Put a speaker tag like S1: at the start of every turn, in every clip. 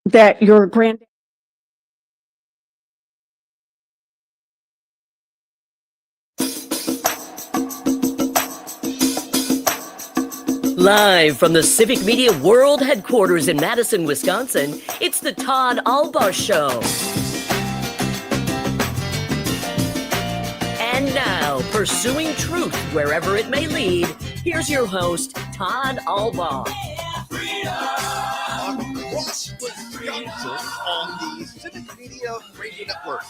S1: that your grand
S2: Live from the Civic Media World Headquarters in Madison, Wisconsin, it's the Todd Allbaugh Show. And now, pursuing truth wherever it may lead, here's your host, Todd Allbaugh.
S3: Across Wisconsin on the Civic Media Radio Network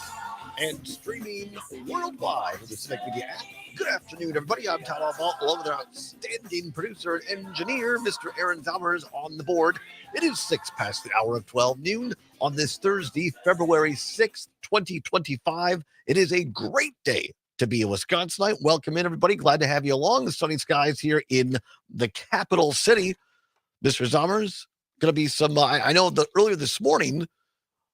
S3: and streaming worldwide with the Civic Media app. Good afternoon, everybody. I'm Todd Allbaugh, along with our outstanding producer and engineer, Mr. Aaron Zomers, on the board. It is 6 past the hour of 12 noon on this Thursday, February 6th, 2025. It is a great day to be a Wisconsinite. Welcome in, everybody. Glad to have you along. The sunny skies here in the capital city. Mr. Zomers, going to be some, I know that earlier this morning,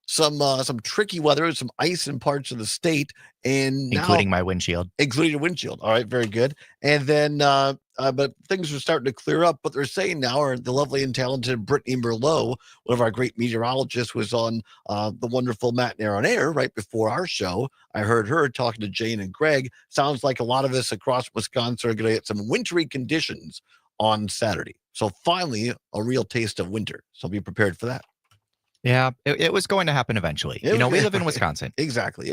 S3: some tricky weather, some ice in parts of the state, and
S4: including my windshield.
S3: Including your windshield. All right, very good. And then, but things are starting to clear up. What they're saying now are the lovely and talented Brittany Merlot, one of our great meteorologists, was on the wonderful Matt and Air on Air right before our show. I heard her talking to Jane and Greg. Sounds like a lot of us across Wisconsin are going to get some wintry conditions on Saturday. So finally, a real taste of winter. So be prepared for that.
S4: Yeah, it was going to happen eventually. We live in Wisconsin.
S3: Exactly.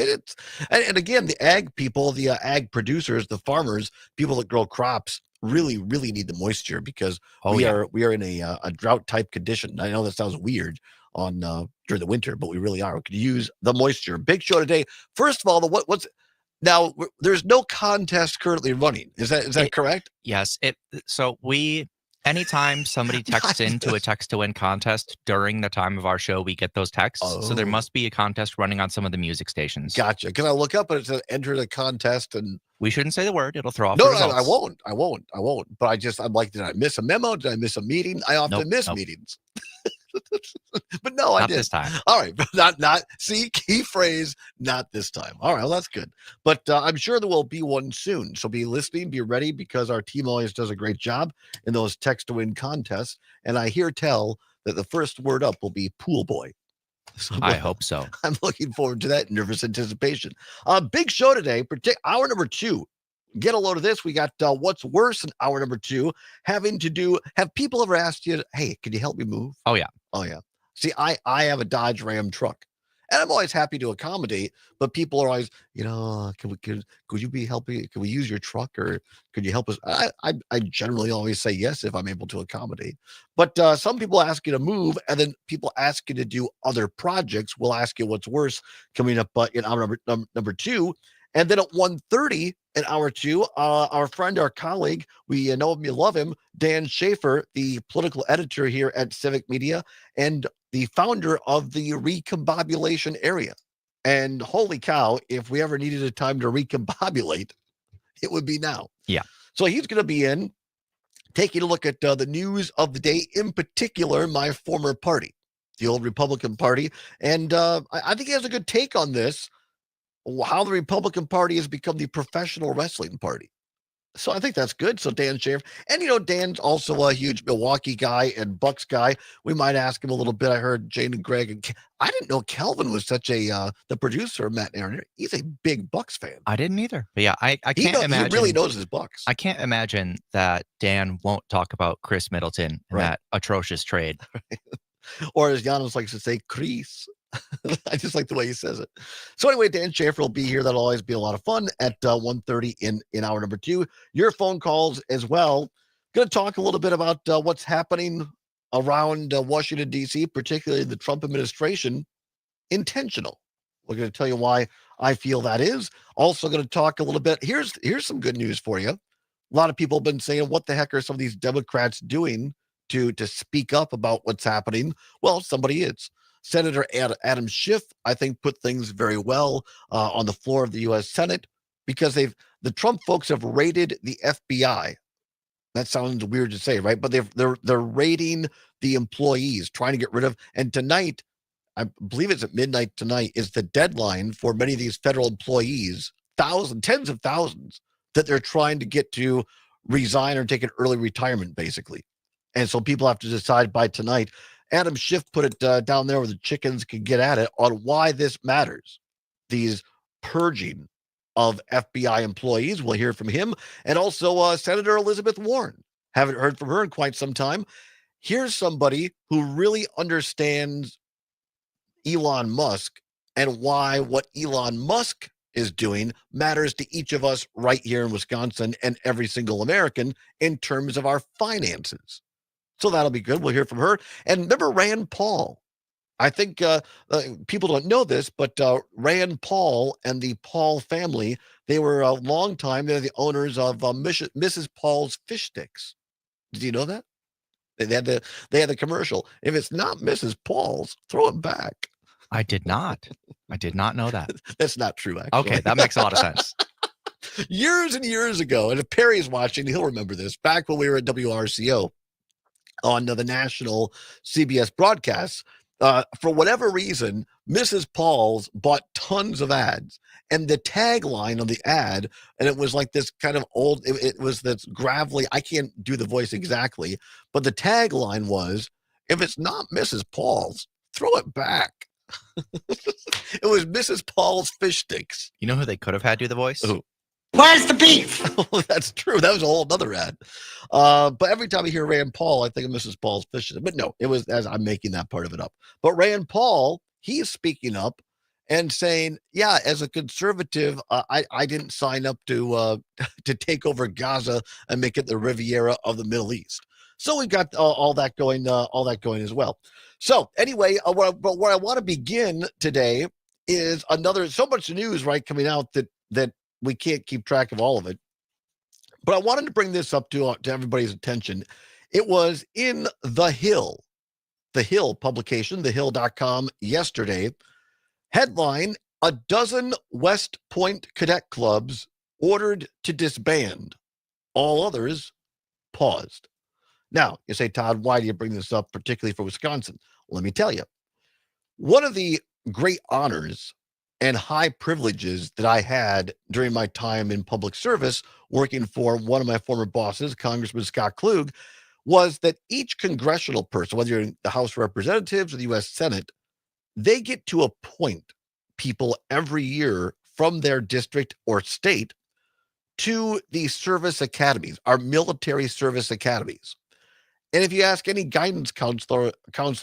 S3: And again, the ag people, the ag producers, the farmers, people that grow crops really need the moisture because we are in a drought type condition. I know that sounds weird on during the winter, but we really are. We could use the moisture. Big show today. First of all, what's now there's no contest currently running. Is that correct?
S4: Yes. Anytime somebody texts into a text to win contest during the time of our show, we get those texts. Oh. So there must be a contest running on some of the music stations.
S3: Gotcha. Can I look up and it says enter the contest? And
S4: we shouldn't say the word. It'll throw off
S3: the
S4: results.
S3: No, I won't. But I'm like, did I miss a memo? Did I miss a meeting? I often miss meetings. But no, I did.
S4: Not this time.
S3: All right, but not. See, key phrase, not this time. All right, well, that's good. But I'm sure there will be one soon. So be listening, be ready, because our team always does a great job in those text to win contests. And I hear tell that the first word up will be pool boy.
S4: So I hope so.
S3: I'm looking forward to that. Nervous anticipation. Big show today. Hour number 2. Get a load of this. We got what's worse in hour number 2, having to do. Have people ever asked you, hey, can you help me move?
S4: Oh yeah.
S3: See, I have a Dodge Ram truck, and I'm always happy to accommodate. But people are always, could you be helping? Can we use your truck, or could you help us? I generally always say yes if I'm able to accommodate. But some people ask you to move, and then people ask you to do other projects. We'll ask you what's worse coming up in hour number 2. And then at 1:30 in hour 2, our friend, our colleague, we know him, you love him, Dan Schaefer, the political editor here at Civic Media and the founder of the Recombobulation Area. And holy cow, if we ever needed a time to recombobulate, it would be now.
S4: Yeah.
S3: So he's going to be in taking a look at the news of the day, in particular, my former party, the old Republican Party. And I think he has a good take on this. How the Republican Party has become the professional wrestling party. So I think that's good. So Dan Schaefer, and Dan's also a huge Milwaukee guy and Bucks guy. We might ask him a little bit. I heard Jane and Greg, and I didn't know Calvin was such the producer of Matt and Aaron. He's a big Bucks fan.
S4: I didn't either. But yeah, I can't imagine.
S3: He really knows his Bucks.
S4: I can't imagine that Dan won't talk about Chris Middleton and that atrocious trade.
S3: Or as Janos likes to say, Chris. I just like the way he says it. So anyway, Dan Schaefer will be here. That'll always be a lot of fun at 1:30 in hour number 2. Your phone calls as well. Going to talk a little bit about what's happening around Washington, D.C., particularly the Trump administration. Intentional. We're going to tell you why I feel that is. Also going to talk a little bit. Here's some good news for you. A lot of people have been saying, what the heck are some of these Democrats doing to speak up about what's happening? Well, somebody is. Senator Adam Schiff, I think, put things very well on the floor of the U.S. Senate because the Trump folks have raided the FBI. That sounds weird to say, right? But they're raiding the employees, trying to get rid of. And tonight, I believe it's at midnight tonight, is the deadline for many of these federal employees, tens of thousands, that they're trying to get to resign or take an early retirement, basically. And so people have to decide by tonight. Adam Schiff put it down there where the chickens can get at it on why this matters. These purging of FBI employees. We'll hear from him. And also Senator Elizabeth Warren. Haven't heard from her in quite some time. Here's somebody who really understands Elon Musk and why what Elon Musk is doing matters to each of us right here in Wisconsin and every single American in terms of our finances. So that'll be good. We'll hear from her. And remember Rand Paul. I think people don't know this, but Rand Paul and the Paul family, they were a long time, they're the owners of Mrs. Paul's Fish Sticks. Did you know that? They had the commercial. If it's not Mrs. Paul's, throw it back.
S4: I did not know that.
S3: That's not true, actually.
S4: Okay, that makes a lot of sense.
S3: Years and years ago, and if Perry's watching, he'll remember this, back when we were at WRCO on the national CBS broadcasts, for whatever reason, Mrs. Paul's bought tons of ads. And the tagline on the ad, and it was like this kind of old, it was this gravelly, I can't do the voice exactly, but the tagline was, if it's not Mrs. Paul's, throw it back. It was Mrs. Paul's Fish Sticks.
S4: You know who they could have had do the voice?
S3: Who?
S1: Where's the beef?
S3: That's true. That was a whole other ad. But every time I hear Rand Paul, I think of Mrs. Paul's Fish Sticks. But no, it was, as I'm making that part of it up. But Rand Paul, he is speaking up and saying, yeah, as a conservative, I didn't sign up to take over Gaza and make it the Riviera of the Middle East. So we've got all that going as well. So anyway, where I want to begin today is so much news, right, coming out that we can't keep track of all of it. But I wanted to bring this up to everybody's attention. It was in The Hill publication, thehill.com, yesterday. Headline, 12 West Point cadet clubs ordered to disband. All others paused. Now, you say, Todd, why do you bring this up, particularly for Wisconsin? Let me tell you. One of the great honors and high privileges that I had during my time in public service, working for one of my former bosses, Congressman Scott Klug, was that each congressional person, whether you're in the House of Representatives or the U.S. Senate, they get to appoint people every year from their district or state to the service academies, our military service academies. And if you ask any guidance counselor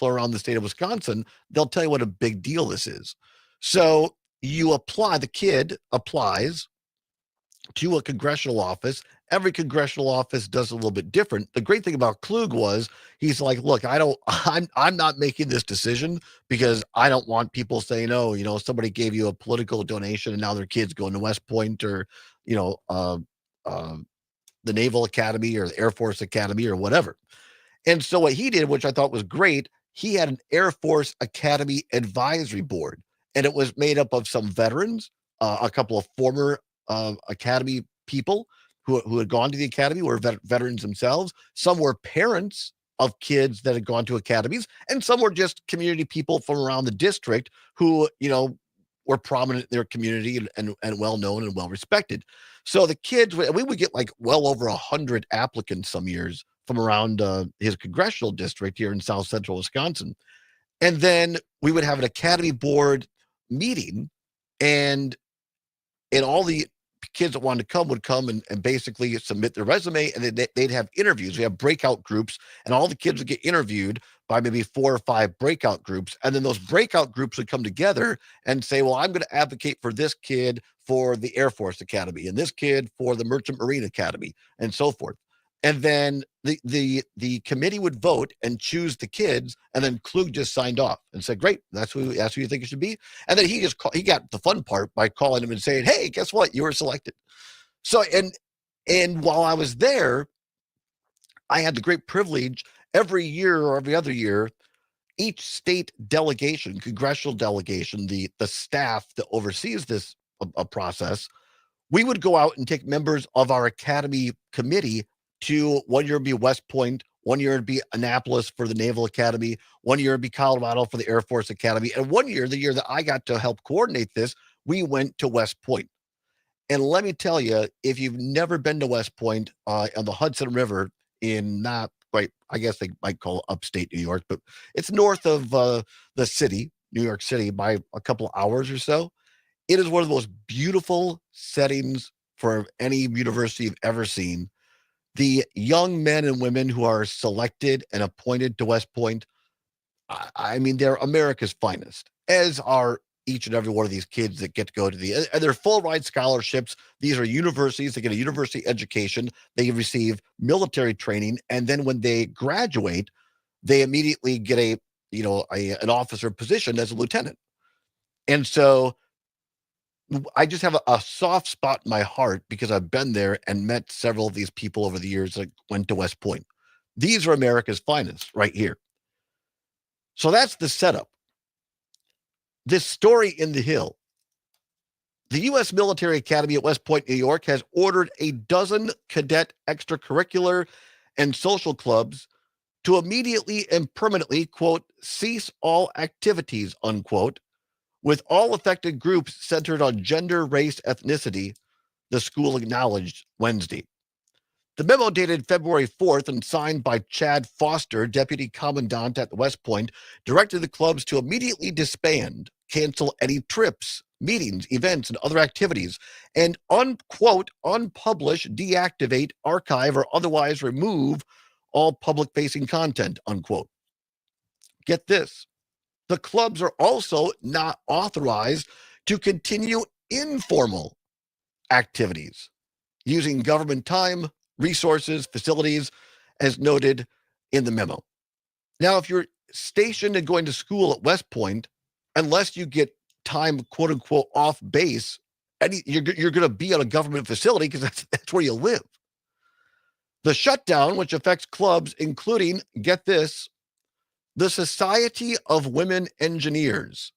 S3: around the state of Wisconsin, they'll tell you what a big deal this is. So you apply, the kid applies to a congressional office. Every congressional office does a little bit different. The great thing about Klug was he's like, look, I'm not making this decision because I don't want people saying, oh, somebody gave you a political donation and now their kid's going to West Point or, the Naval Academy or the Air Force Academy or whatever. And so what he did, which I thought was great, he had an Air Force Academy advisory board, and it was made up of some veterans, a couple of former Academy people who had gone to the Academy, were veterans themselves. Some were parents of kids that had gone to academies, and some were just community people from around the district who, were prominent in their community and well-known and well-respected. So the kids, we would get like well over 100 applicants some years from around his congressional district here in South Central Wisconsin. And then we would have an Academy board meeting, and all the kids that wanted to come would come and basically submit their resume, and they'd have interviews. We have breakout groups, and all the kids would get interviewed by maybe 4 or 5 breakout groups. And then those breakout groups would come together and say, well, I'm going to advocate for this kid for the Air Force Academy and this kid for the Merchant Marine Academy and so forth. And then the committee would vote and choose the kids, and then Klug just signed off and said, great, that's who you think it should be. And then he got the fun part by calling him and saying, hey, guess what? You were selected. So, and while I was there, I had the great privilege every year or every other year, each state delegation, congressional delegation, the staff that oversees this process, we would go out and take members of our Academy committee to 1 year it'd be West Point, 1 year it'd be Annapolis for the Naval Academy, 1 year it'd be Colorado for the Air Force Academy. And 1 year, the year that I got to help coordinate this, we went to West Point. And let me tell you, if you've never been to West Point on the Hudson River in right, I guess they might call it upstate New York, but it's north of the city, New York City, by a couple hours or so. It is one of the most beautiful settings for any university you've ever seen. The young men and women who are selected and appointed to West Point, I mean, they're America's finest, as are each and every one of these kids that get to go to and they're full ride scholarships. These are universities. They get a university education. They receive military training. And then when they graduate, they immediately get an officer position as a lieutenant. And so I just have a soft spot in my heart because I've been there and met several of these people over the years that went to West Point. These are America's finest right here. So that's the setup. This story in the Hill. The U.S. Military Academy at West Point, New York, has ordered a dozen cadet extracurricular and social clubs to immediately and permanently, quote, cease all activities, unquote, with all affected groups centered on gender, race, ethnicity, the school acknowledged Wednesday. The memo dated February 4th and signed by Chad Foster, deputy commandant at the West Point, directed the clubs to immediately disband, cancel any trips, meetings, events, and other activities, and unquote, unpublish, deactivate, archive, or otherwise remove all public-facing content, unquote. Get this. The clubs are also not authorized to continue informal activities using government time, resources, facilities, as noted in the memo. Now, if you're stationed and going to school at West Point, unless you get time, quote unquote, off base, you're going to be at a government facility because that's where you live. The shutdown, which affects clubs, including, get this, the Society of Women Engineers.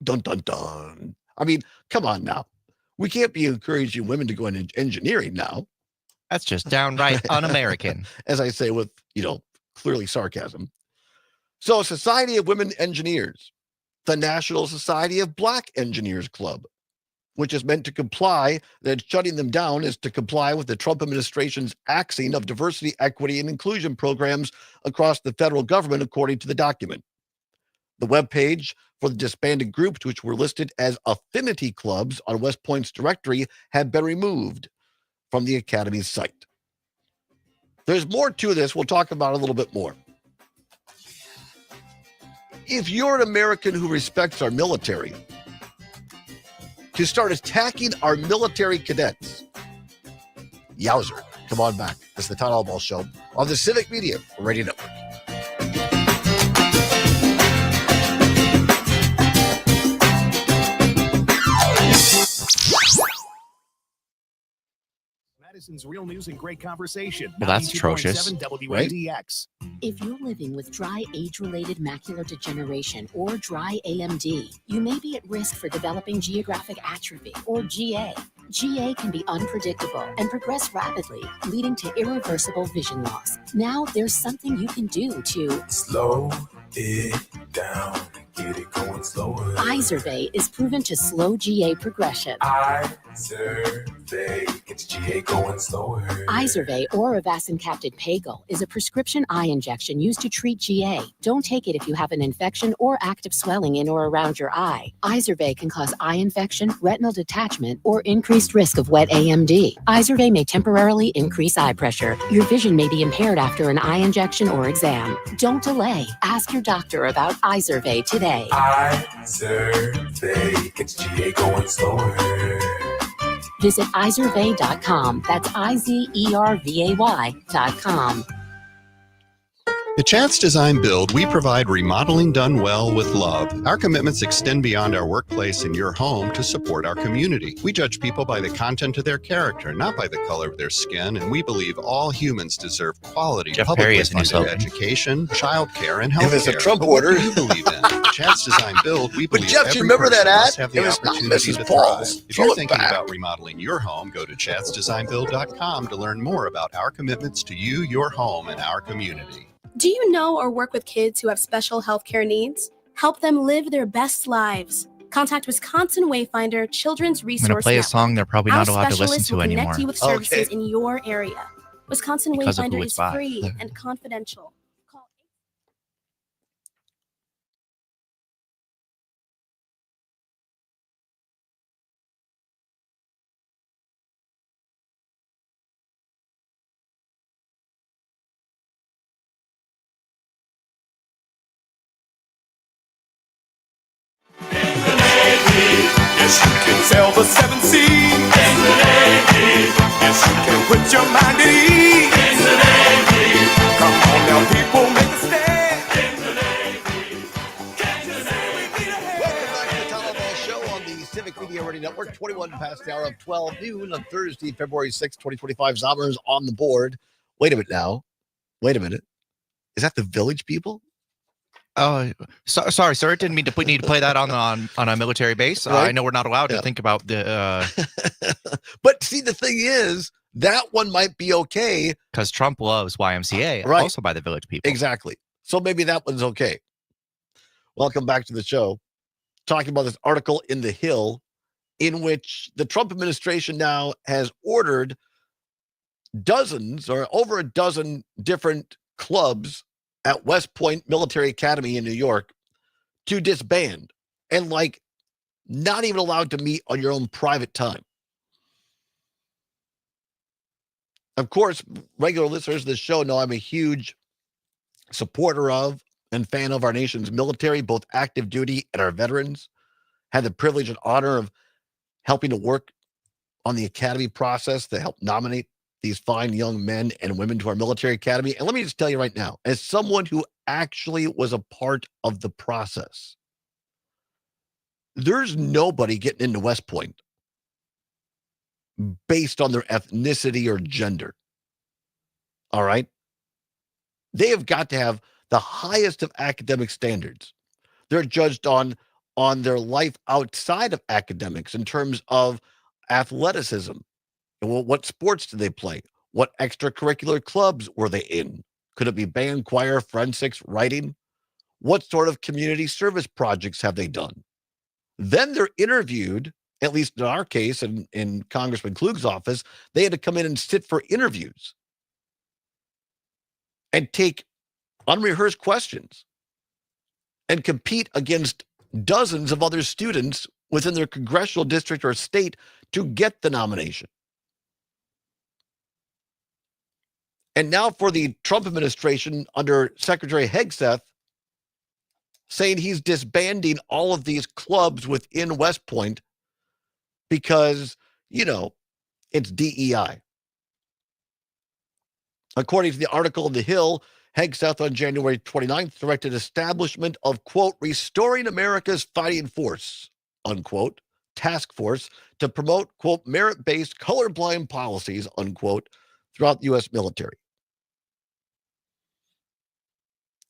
S3: Dun, dun, dun. I mean, come on now. We can't be encouraging women to go into engineering now.
S4: That's just downright un-American.
S3: As I say with, clearly sarcasm. So Society of Women Engineers, the National Society of Black Engineers Club, which is meant to comply, that shutting them down is to comply with the Trump administration's axing of diversity, equity, and inclusion programs across the federal government, according to the document. The webpage for the disbanded groups, which were listed as affinity clubs on West Point's directory, have been removed from the Academy's site. There's more to this. We'll talk about it a little bit more. If you're an American who respects our military, to start attacking our military cadets, yowzer, come on back. It's the Todd Allbaugh Show on the Civic Media Radio Network.
S1: Madison's Real News and Great Conversation.
S4: Well, that's atrocious.
S1: WNDX.
S2: If you're living with dry age-related macular degeneration or dry AMD, you may be at risk for developing geographic atrophy or GA. GA can be unpredictable and progress rapidly, leading to irreversible vision loss. Now there's something you can do to
S5: slow it down, get it going slower.
S2: Izervay is proven to slow GA progression.
S5: Izervay gets GA going slower.
S2: Izervay or avacincaptad pagel is a prescription eye injection used to treat GA. Don't take it if you have an infection or active swelling in or around your eye. Izervay can cause eye infection, retinal detachment, or increased risk of wet AMD. Izervay may temporarily increase eye pressure. Your vision may be impaired after an eye injection or exam. Don't delay. Ask your doctor about Izervay today.
S5: Izervay gets GA going slower.
S2: Visit Izervay.com. That's IZERVAY.com.
S6: At Chance Design Build, we provide remodeling done well with love. Our commitments extend beyond our workplace and your home to support our community. We judge people by the content of their character, not by the color of their skin, and we believe all humans deserve quality
S4: Jeff
S6: publicly
S4: Perry is a new
S6: funded
S4: slogan.
S6: education, childcare, and health
S3: If it's a
S6: care.
S3: Trump
S6: But what
S3: order.
S6: do you believe in? Chance Design Build, we
S3: But
S6: believe
S3: Jeff, do you
S6: every
S3: remember that
S6: person
S3: ad?
S6: must have the
S3: It was not
S6: opportunity
S3: Mrs.
S6: to
S3: Paul's.
S6: thrive. If
S3: Throw
S6: you're
S3: it
S6: thinking
S3: back.
S6: about remodeling your home, go to chancedesignbuild.com to learn more about our commitments to you, your home, and our community.
S7: Do you know or work with kids who have special healthcare needs? Help them live their best lives. Contact Wisconsin Wayfinder Children's
S4: I'm
S7: Resource
S4: going to play a
S7: Network.
S4: song they're probably
S7: Our
S4: not allowed to listen
S7: specialists
S4: to
S7: will
S4: anymore.
S7: connect you with services
S3: Okay.
S7: in your area. Wisconsin
S4: Because of who
S7: Wayfinder
S4: it's
S7: is
S4: by.
S7: free and confidential. Call
S5: Yes, you can sail the seven seas. In the Navy. Yes, you can put your mind at ease. In the Navy. Come on now, people, make a stand. In the Navy. Can't you say we beat a
S3: Welcome back to the Todd Allbaugh Show on the Civic Media Radio Network. 21 past the hour of 12 noon on Thursday, February 6, 2025. Zommers on the board. Wait a minute now. Wait a minute. Is that the Village People?
S4: Oh, sorry, sir. Didn't mean to need to play that on a military base.
S3: Right?
S4: I know we're not allowed
S3: Yeah.
S4: to think about the
S3: But see, the thing is, that one might be okay.
S4: because Trump loves YMCA,
S3: Right.
S4: also by the Village People.
S3: Exactly. So maybe that one's okay. Welcome back to the show. Talking about this article in The Hill in which the Trump administration now has ordered dozens or over a dozen different clubs at West Point Military Academy in New York to disband and not even allowed to meet on your own private time. Of course, regular listeners of this show know I'm a huge supporter of and fan of our nation's military, both active duty and our veterans. Had the privilege and honor of helping to work on the academy process to help nominate these fine young men and women to our military academy. And let me just tell you right now, as someone who actually was a part of the process, there's nobody getting into West Point based on their ethnicity or gender. All right? They have got to have the highest of academic standards. They're judged on their life outside of academics in terms of athleticism. Well, what sports do they play? What extracurricular clubs were they in? Could it be band, choir, forensics, writing? What sort of community service projects have they done? Then they're interviewed, at least in our case, in Congressman Klug's office, they had to come in and sit for interviews and take unrehearsed questions and compete against dozens of other students within their congressional district or state to get the nomination. And now for the Trump administration under Secretary Hegseth saying he's disbanding all of these clubs within West Point because, it's DEI. According to the article in The Hill, Hegseth on January 29th directed establishment of, quote, restoring America's fighting force, unquote, task force to promote, quote, merit-based colorblind policies, unquote, throughout the U.S. military.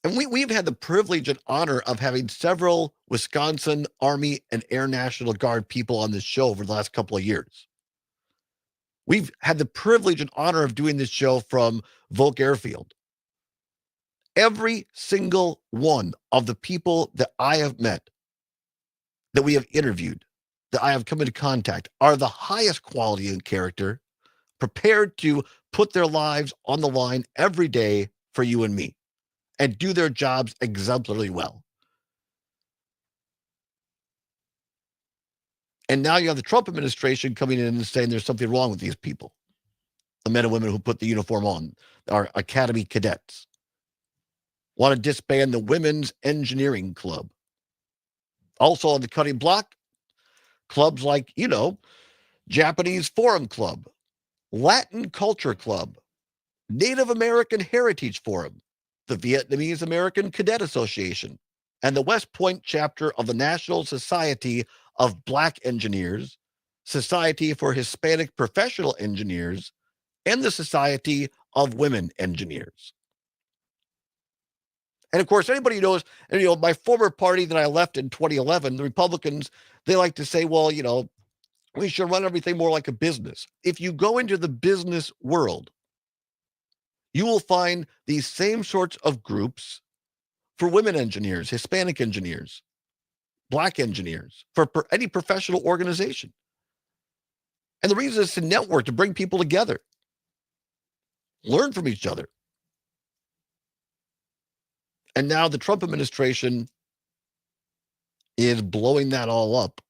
S3: And we've had the privilege and honor of having several Wisconsin Army and Air National Guard people on this show over the last couple of years. We've had the privilege and honor of doing this show from Volk Airfield. Every single one of the people that I have met, that we have interviewed, that I have come into contact, are the highest quality and character, prepared to put their lives on the line every day for you and me, and do their jobs exemplarily well. And now you have the Trump administration coming in and saying there's something wrong with these people, the men and women who put the uniform on, our academy cadets. Want to disband the Women's Engineering Club. Also on the cutting block, clubs like, Japanese Forum Club, Latin Culture Club, Native American Heritage Forum, the Vietnamese American Cadet Association, and the West Point chapter of the National Society of Black Engineers, Society for Hispanic Professional Engineers, and the Society of Women Engineers. And of course, anybody who knows, my former party that I left in 2011, the Republicans, they like to say, well, we should run everything more like a business. If you go into the business world, you will find these same sorts of groups for women engineers, Hispanic engineers, Black engineers, for any professional organization. And the reason is to network, to bring people together. learn from each other. And now the Trump administration is blowing that all up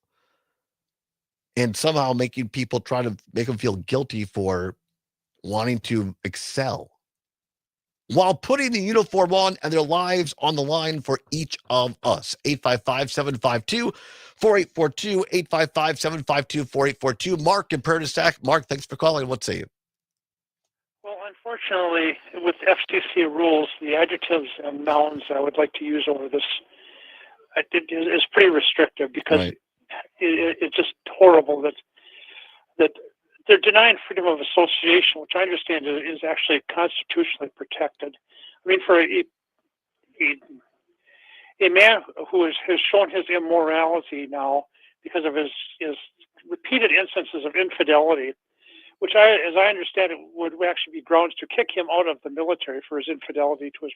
S3: and somehow making people try to make them feel guilty for wanting to excel while putting the uniform on and their lives on the line for each of us. 855-752-4842, 855-752-4842. Mark in Prairie du Sac. Mark, thanks for calling. What say you?
S8: Well, unfortunately, with FCC rules, the adjectives and nouns I would like to use over this is pretty restrictive because
S3: Right.
S8: it's just horrible that they're denying freedom of association, which I understand is actually constitutionally protected. I mean, for a man who has shown his immorality now because of his repeated instances of infidelity, which as I understand it, would actually be grounds to kick him out of the military for his infidelity to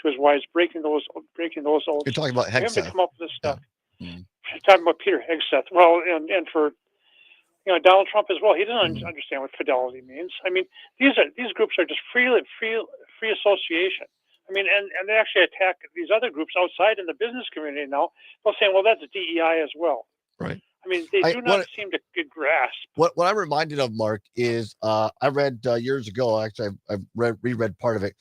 S8: his wives, breaking those oaths.
S3: You're talking about
S8: For him to
S3: Hegseth.
S8: come up with this stuff.
S3: Yeah. Mm.
S8: You're talking about Peter Hegseth. Well, and for Donald Trump as well. He doesn't understand what fidelity means. I mean, these groups are just free association. I mean, and they actually attack these other groups outside in the business community now. They're saying, well, that's DEI as well.
S3: Right.
S8: I mean, they do not seem to grasp.
S3: What I'm reminded of, Mark, is I read years ago, actually, I've reread part of it.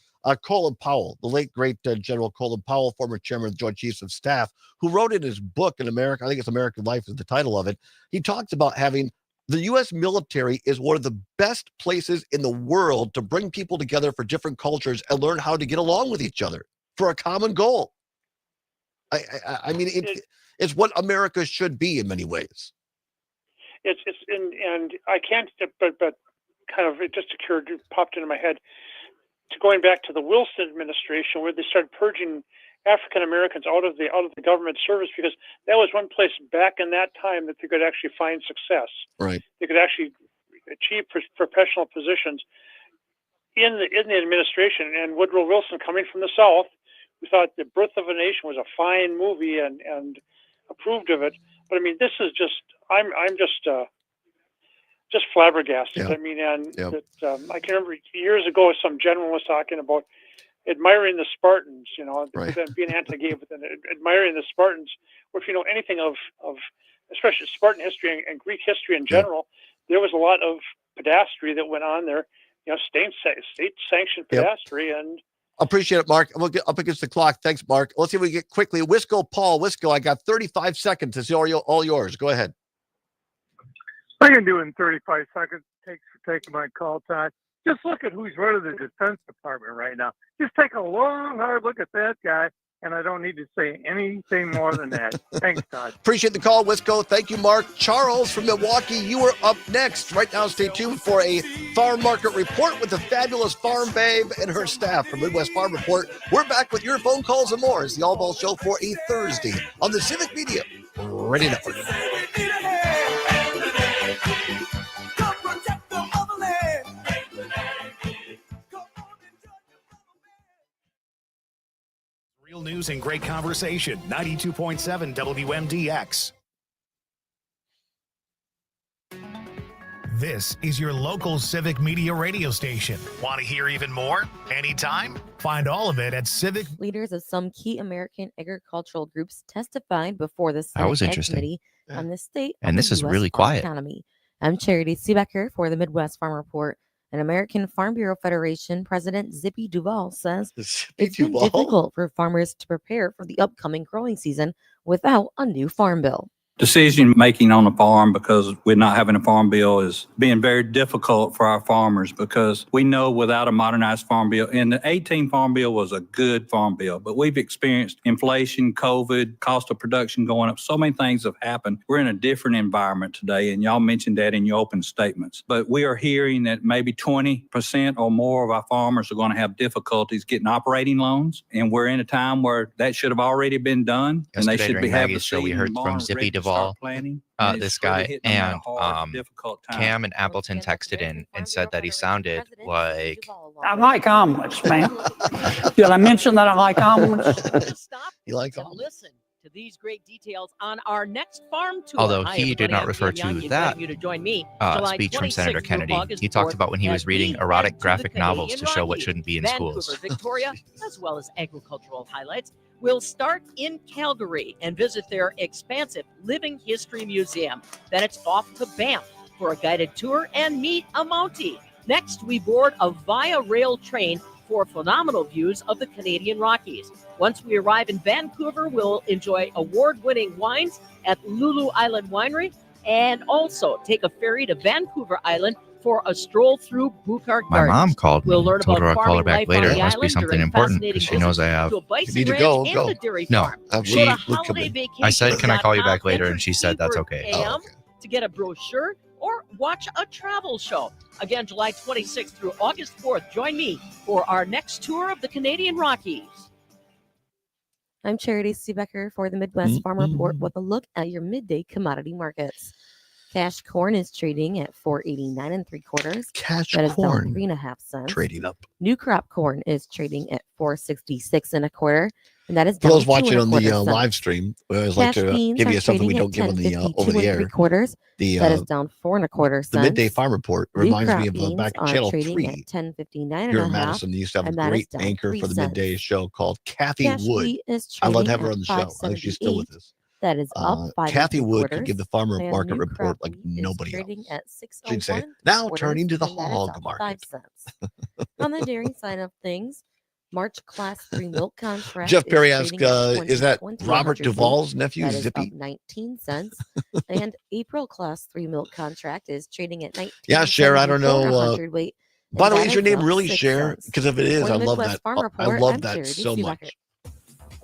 S3: Colin Powell, the late, great General Colin Powell, former chairman of the Joint Chiefs of Staff, who wrote in his book in America, I think it's American Life is the title of it. He talks about having the U.S. military is one of the best places in the world to bring people together for different cultures and learn how to get along with each other for a common goal. I mean, it's what America should be in many ways.
S8: And I can't, but kind of it just popped into my head. To going back to the Wilson administration, where they started purging African Americans out of the government service, because that was one place back in that time that they could actually find success.
S3: Right.
S8: They could actually achieve professional positions in the administration. And Woodrow Wilson, coming from the South, who thought The Birth of a Nation was a fine movie and approved of it. But I mean, this is just I'm just flabbergasted.
S3: Yeah.
S8: I mean, and
S3: Yeah.
S8: I can remember years ago some general was talking about admiring the Spartans,
S3: Right.
S8: being anti-gay, but then admiring the Spartans. Or if you know anything of especially Spartan history and Greek history in general, there was a lot of pedastry that went on there. State-sanctioned pedastry, and
S3: Appreciate it, Mark. We'll get up against the clock. Thanks, Mark. Let's see if we get quickly. Wisco Paul. Wisco, I got 35 seconds. It's all yours. Go ahead.
S9: I can do it in 35 seconds. Thanks for taking my call, Todd. Just look at who's running the Defense Department right now. Just take a long, hard look at that guy, and I don't need to say anything more than that. Thanks, Todd.
S3: Appreciate the call, Wisco. Thank you, Mark. Charles from Milwaukee, you are up next. Right now, stay tuned for a farm market report with the fabulous Farm Babe and her staff from Midwest Farm Report. We're back with your phone calls and more. It's the Allbaugh Show for a Thursday on the Civic Media Radio Network.
S1: Real news and great conversation. 92.7 WMDX. This is your local Civic Media radio station. Want to hear even more? Anytime? Find all of it at Civic.
S10: Leaders of some key American agricultural groups testified before the
S4: That was
S10: Senate Ag
S4: interesting.
S10: Committee on the state
S4: And
S10: of
S4: this
S10: the
S4: is
S10: US
S4: really
S10: farm
S4: quiet.
S10: economy. I'm Charity Seebecker for the Midwest Farm Report. An American Farm Bureau Federation President Zippy Duvall says it's been difficult for farmers to prepare for the upcoming growing season without a new farm bill.
S11: Decision making on the farm, because we're not having a farm bill, is being very difficult for our farmers, because we know without a modernized farm bill, and the 18 farm bill was a good farm bill, but we've experienced inflation, COVID, cost of production going up. So many things have happened. We're in a different environment today, and y'all mentioned that in your open statements. But we are hearing that maybe 20% or more of our farmers are going to have difficulties getting operating loans, and we're in a time where that should have already been done, and they
S4: Yesterday
S11: should be
S4: during
S11: having
S4: Maggie's show, we heard from Zippy Duvall, this guy, and Cam and Appleton texted in and said that he sounded like...
S12: I like omelets, man. Did I mention that I like omelets?
S3: You like omelets?
S13: Listen
S12: to these great details on our next farm tour.
S4: Although
S12: Hi,
S4: he did
S12: everybody.
S4: not
S12: I'm
S4: refer
S12: Tim Young,
S4: to that
S12: inviting you to join me July
S4: speech from Senator
S12: 26th through
S4: Kennedy.
S12: August
S4: He talked
S12: 4th
S4: about when he was
S12: as
S4: reading
S12: we
S4: erotic
S12: head to
S4: graphic
S12: the
S4: novels to
S12: Canadian
S4: show what
S12: Rockies,
S4: shouldn't be in
S12: Vancouver,
S4: schools.
S12: Victoria, as well as agricultural highlights. We'll start in Calgary and visit their expansive Living History Museum. Then it's off to Banff for a guided tour and meet a Mountie. Next, we board a Via Rail train for phenomenal views of the Canadian Rockies. Once we arrive in Vancouver, we'll enjoy award-winning wines at Lulu Island Winery and also take a ferry to Vancouver Island for a stroll through Buchar
S4: My
S12: Gardens.
S4: mom called me.
S12: We'll learn
S4: Told her
S12: about
S4: I'll call her
S12: farming
S4: back
S12: life on
S4: later.
S12: the
S4: It must be
S12: island
S4: something
S12: during
S4: important
S12: fascinating
S4: because she knows I
S12: visits
S4: have.
S12: to a bison
S3: need to
S12: ranch
S3: go,
S12: and
S3: go.
S12: a dairy
S4: No,
S12: farm.
S3: Have
S4: she-
S12: Go to
S3: Luke come in.
S12: holidayvacation.com,
S4: I said, can I call you back later? And
S12: enter
S4: she said that's
S12: keyword
S4: okay.
S12: AM
S3: Oh, okay.
S12: to get a brochure or watch a travel show. Again, July 26th through August 4th. Join me for our next tour of the Canadian Rockies.
S10: I'm Charity Seebecker for the Midwest Farm Report with a look at your midday commodity markets. Cash corn is trading at $4.89 3/4.
S3: Cash
S10: That is down
S3: corn
S10: 3.5 cents.
S3: trading up.
S10: New crop corn is trading at $4.66 1/4, and that is
S3: For
S10: down
S3: those watching
S10: 2
S3: on the
S10: 1/4 cents.
S3: live stream, we always like
S10: Cash
S3: to
S10: beans
S3: give
S10: are
S3: you something we
S10: trading
S3: don't
S10: at
S3: give on the over
S10: 10.52
S3: the air.
S10: 3/4. That is
S3: The
S10: down 4 1/4 cents.
S3: midday farm report
S10: New
S3: reminds
S10: crop
S3: me of
S10: beans
S3: back at
S10: are
S3: Channel
S10: trading
S3: 3
S10: at 10.59
S3: here in
S10: 1/2,
S3: Madison. They used to have a
S10: and that is
S3: great
S10: down
S3: anchor
S10: 3
S3: for the
S10: cents.
S3: midday show called Kathy
S10: Cash
S3: Wood.
S10: wheat is
S3: I loved
S10: trading
S3: having her
S10: at
S3: on the show. I think she's still with
S10: 5.78.
S3: us.
S10: That is up 5
S3: Kathy Wood could
S10: 3/4,
S3: give the farmer
S10: and
S3: market
S10: new
S3: report
S10: crop
S3: like
S10: wheat
S3: nobody
S10: is trading
S3: else.
S10: at
S3: She'd say,
S10: 6.01
S3: now
S10: 3/4,
S3: turning to the
S10: and that is
S3: hog
S10: up 5
S3: market.
S10: cents. On the dairy side of things, March Class 3 milk contract
S3: Jeff
S10: is
S3: Perry asked,
S10: trading at
S3: is that
S10: 20.20
S3: Robert
S10: 100 weight.
S3: Duvall's nephew,
S10: That is
S3: Zippy?
S10: up 19 cents. And April Class 3 milk contract is trading at
S3: Yeah, Cher, I don't
S10: 19.74
S3: know.
S10: 100 weight.
S3: By
S10: And
S3: the way,
S10: that
S3: is your
S10: is
S3: name
S10: up
S3: really
S10: 6
S3: Cher?
S10: cents.
S3: Because if it is,
S10: For
S3: I
S10: the
S3: love
S10: Midwest
S3: that.
S10: Farm
S3: I
S10: Report,
S3: love
S10: I'm
S3: that
S10: Charity
S3: so
S10: Seebecker.
S3: much.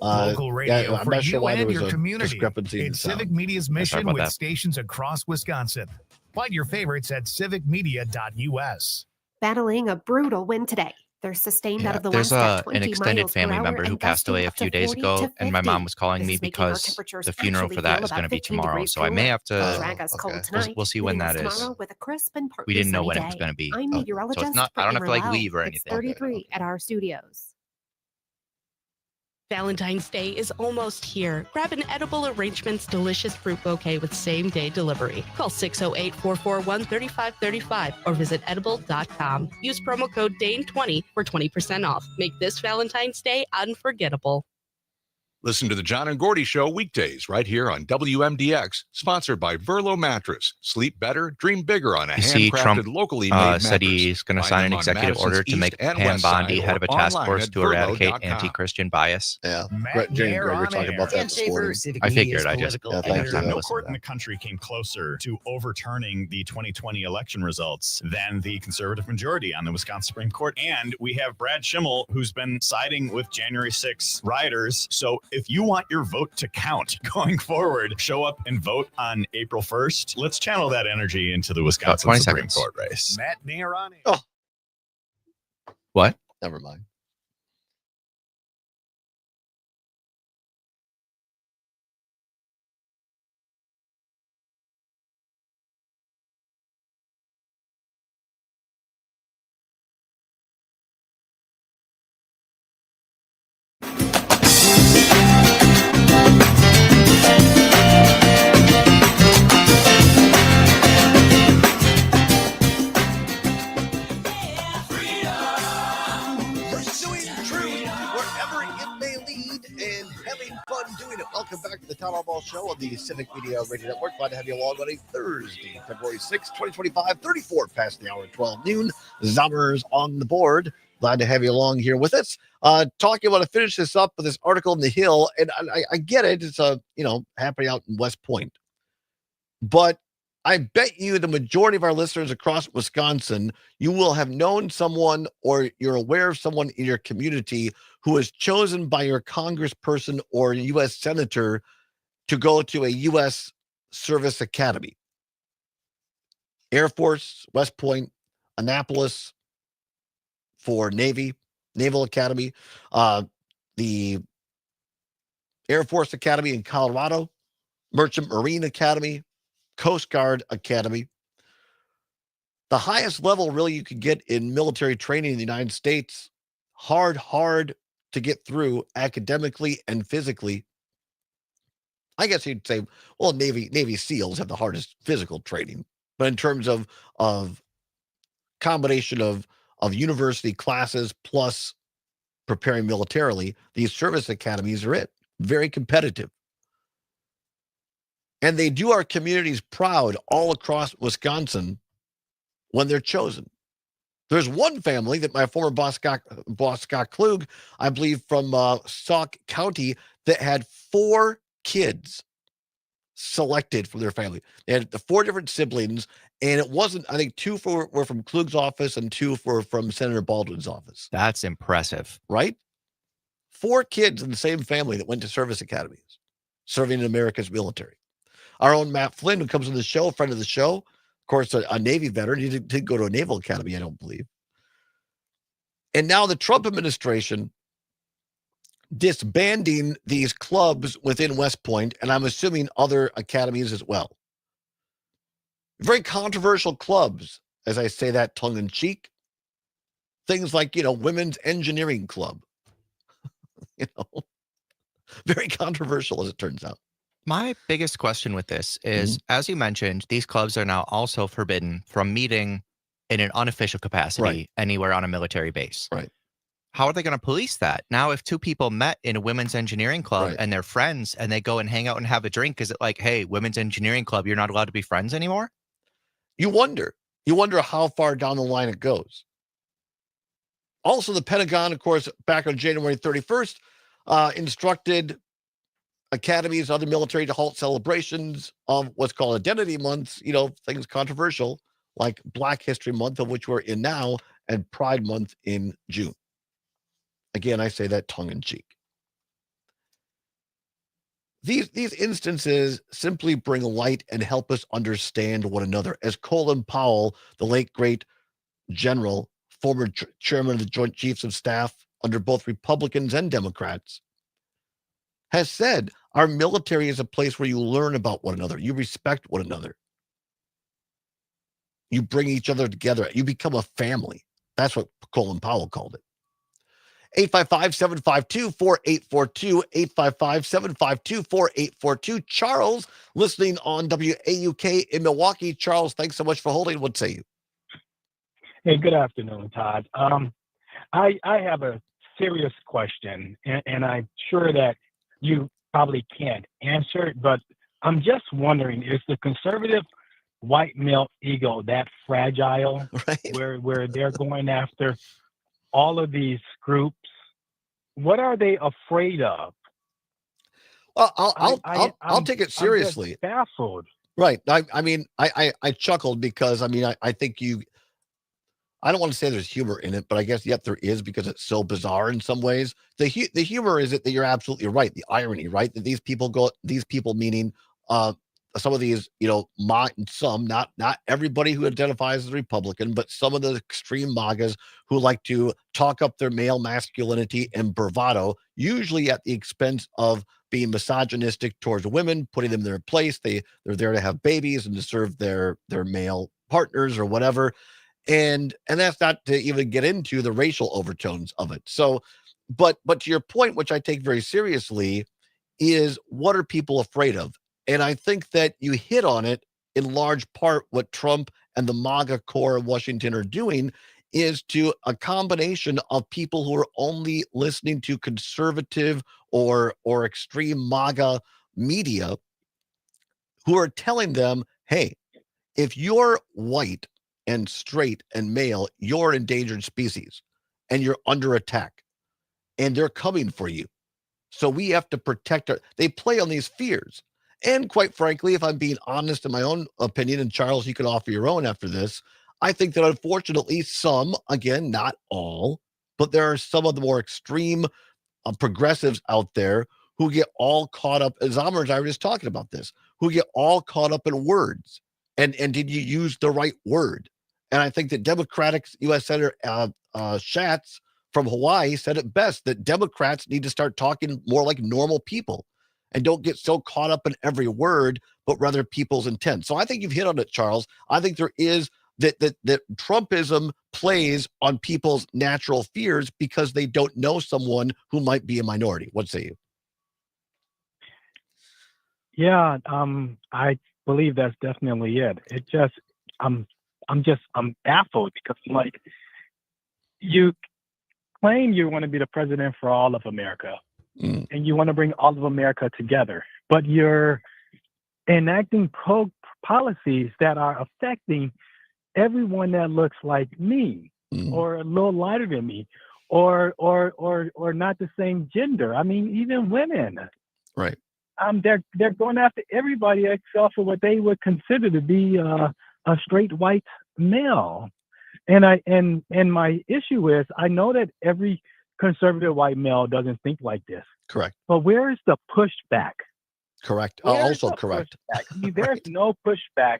S1: Local radio
S3: I'm
S1: for
S3: not sure
S1: you
S3: why there
S1: and
S3: was
S1: your
S3: a
S1: community.
S3: discrepancy in the
S1: It's Civic
S3: sound.
S1: Media's
S4: sorry
S1: mission
S4: about
S1: with
S4: that.
S1: stations across Wisconsin. Find your favorites at civicmedia.us.
S13: Battling a brutal wind today. They're sustained out of the
S4: There's
S13: west at
S4: an
S13: 20
S4: extended
S13: miles per
S4: family
S13: hour
S4: member who
S13: and
S4: passed
S13: gusting
S4: away a
S13: up to
S4: few days
S13: 40
S4: ago,
S13: to
S4: and my
S13: 50.
S4: mom was calling
S13: This
S4: me
S13: is making our
S4: because
S13: temperatures
S4: the funeral
S13: actually
S4: for that
S13: feel
S4: is going
S13: about
S4: to be
S13: 15
S4: tomorrow.
S13: degrees
S4: So I may
S13: cooler.
S4: have to.
S13: Drag us cold
S3: okay.
S13: tonight.
S4: We'll see when
S13: Meeting us
S4: that is.
S13: tomorrow with a crisp and
S4: We
S13: partly
S4: didn't know
S13: sunny
S4: when it was
S13: day.
S4: going to be.
S13: I'm
S4: So
S13: meteorologist
S4: it's not. I don't have to like
S13: Brittany
S4: leave or
S13: Morel.
S4: anything.
S13: It's 33 at our studios.
S14: Valentine's Day is almost here. Grab an Edible Arrangements delicious fruit bouquet with same-day delivery. Call 608-441-3535 or visit edible.com. Use promo code DANE20 for 20% off. Make this Valentine's Day unforgettable.
S15: Listen to the John and Gordy Show weekdays right here on WMDX, sponsored by Verlo Mattress. Sleep better, dream bigger on a
S4: You see,
S15: handcrafted,
S4: Trump
S15: locally made
S4: said
S15: mattress.
S4: he's going to
S15: Find
S4: sign
S15: them
S4: an
S15: on
S4: executive
S15: Madison's
S4: order to make
S15: East and
S4: Pam
S15: West Side
S4: Bondi
S15: or
S4: head of a task
S15: online
S4: force
S15: at
S4: to eradicate
S15: verlo.com.
S4: anti-Christian bias.
S3: Yeah,
S1: Matt
S3: Jane and
S1: Nair
S3: Greg were
S1: on
S3: talking about
S1: air.
S3: that this morning.
S4: I figured. I just
S3: Yeah,
S4: didn't have time to
S16: No
S4: listen
S16: court
S4: to
S16: in
S4: that.
S16: the country came closer to overturning the 2020 election results than the conservative majority on the Wisconsin Supreme Court. And we have Brad Schimmel, who's been siding with January 6 rioters. So if you want your vote to count going forward, show up and vote on April 1st. Let's channel that energy into the Wisconsin
S4: 20
S16: Supreme
S4: seconds.
S16: Court race.
S1: Matt Nair on air.
S3: Oh,
S4: What?
S3: never mind. Pursuing truth wherever it may lead and having fun doing it. Welcome back to the Todd Allbaugh Show on the Civic Media Radio Network. Glad to have you along on a Thursday, February 6, 2025, 34 past the hour, 12 noon. Zommers on the board. Glad to have you along here with us. Talking about to finish this up with this article in the Hill, and I get it. It's happening out in West Point, but I bet you the majority of our listeners across Wisconsin, you will have known someone or you're aware of someone in your community who is chosen by your congressperson or U.S. senator to go to a U.S. service academy. Air Force, West Point, Annapolis for Naval Academy, the Air Force Academy in Colorado, Merchant Marine Academy, Coast Guard Academy. The highest level really you could get in military training in the United States, hard to get through academically and physically, I guess you'd say, well, Navy SEALs have the hardest physical training, but in terms of combination of university classes plus preparing militarily, these service academies are it. Very competitive. And they do our communities proud all across Wisconsin when they're chosen. There's one family that my former boss, Scott Klug, I believe from Sauk County, that had 4 kids selected from their family. They had the 4 different siblings, and it wasn't, I think 2 were from Klug's office and 2 were from Senator Baldwin's office.
S4: That's impressive.
S3: Right? 4 kids in the same family that went to service academies, serving in America's military. Our own Matt Flynn, who comes on the show, friend of the show, of course, a Navy veteran. He did go to a Naval Academy, I don't believe. And now the Trump administration disbanding these clubs within West Point, and I'm assuming other academies as well. Very controversial clubs, as I say that tongue in cheek. Things like, Women's Engineering Club. Very controversial, as it turns out.
S4: My biggest question with this is, as you mentioned, these clubs are now also forbidden from meeting in an unofficial capacity anywhere on a military base.
S3: Right.
S4: How are they going to police that? Now, if 2 people met in a women's engineering club and they're friends and they go and hang out and have a drink, is it like, hey, women's engineering club, you're not allowed to be friends anymore?
S3: You wonder. You wonder how far down the line it goes. Also, the Pentagon, of course, back on January 31st, instructed academies, other military to halt celebrations of what's called Identity Months, things controversial like Black History Month, of which we're in now, and Pride Month in June. Again, I say that tongue in cheek. These instances simply bring light and help us understand one another. As Colin Powell, the late great general, former chairman of the Joint Chiefs of Staff under both Republicans and Democrats, has said, our military is a place where you learn about one another. You respect one another. You bring each other together. You become a family. That's what Colin Powell called it. 855-752-4842, 855-752-4842. Charles, listening on WAUK in Milwaukee. Charles, thanks so much for holding. What say you?
S17: Hey, good afternoon, Todd. I have a serious question, and I'm sure that you probably can't answer it, but I'm just wondering, is the conservative white male ego that fragile where they're going after all of these groups? What are they afraid of?
S3: Well, I'll take it seriously.
S17: I'm just baffled.
S3: Right. I chuckled because I think I don't want to say there's humor in it, but I guess yet there is, because it's so bizarre in some ways. The humor is that you're absolutely right. The irony, right? That these people meaning some of these, not everybody who identifies as Republican, but some of the extreme MAGAs who like to talk up their male masculinity and bravado, usually at the expense of being misogynistic towards women, putting them in their place. They're there to have babies and to serve their male partners or whatever. And that's not to even get into the racial overtones of it. So, but to your point, which I take very seriously, is what are people afraid of? And I think that you hit on it in large part. What Trump and the MAGA core of Washington are doing is to a combination of people who are only listening to conservative or extreme MAGA media, who are telling them, hey, if you're white and straight and male, you're an endangered species and you're under attack and they're coming for you. So we have to protect they play on these fears. And quite frankly, if I'm being honest in my own opinion, and Charles, you can offer your own after this, I think that unfortunately some, again, not all, but there are some of the more extreme progressives out there who get all caught up, as Amr and I were just talking about this, who get all caught up in words. And did you use the right word? And I think that Democratic U.S. Senator Schatz from Hawaii said it best, that Democrats need to start talking more like normal people and don't get so caught up in every word, but rather people's intent. So I think you've hit on it, Charles. I think there is that Trumpism plays on people's natural fears because they don't know someone who might be a minority. What say you?
S17: Yeah, I believe that's definitely it. It just, I'm I'm baffled because like you claim you want to be the president for all of America and you want to bring all of America together, but you're enacting policies that are affecting everyone that looks like me or a little lighter than me or not the same gender. I mean, even women.
S3: Right.
S17: They're going after everybody except for what they would consider to be a straight white male. And my issue is I know that every conservative white male doesn't think like this.
S3: Correct.
S17: But where is the pushback?
S3: Correct.
S17: Where's
S3: Also
S17: the
S3: correct.
S17: pushback? I mean, there's no pushback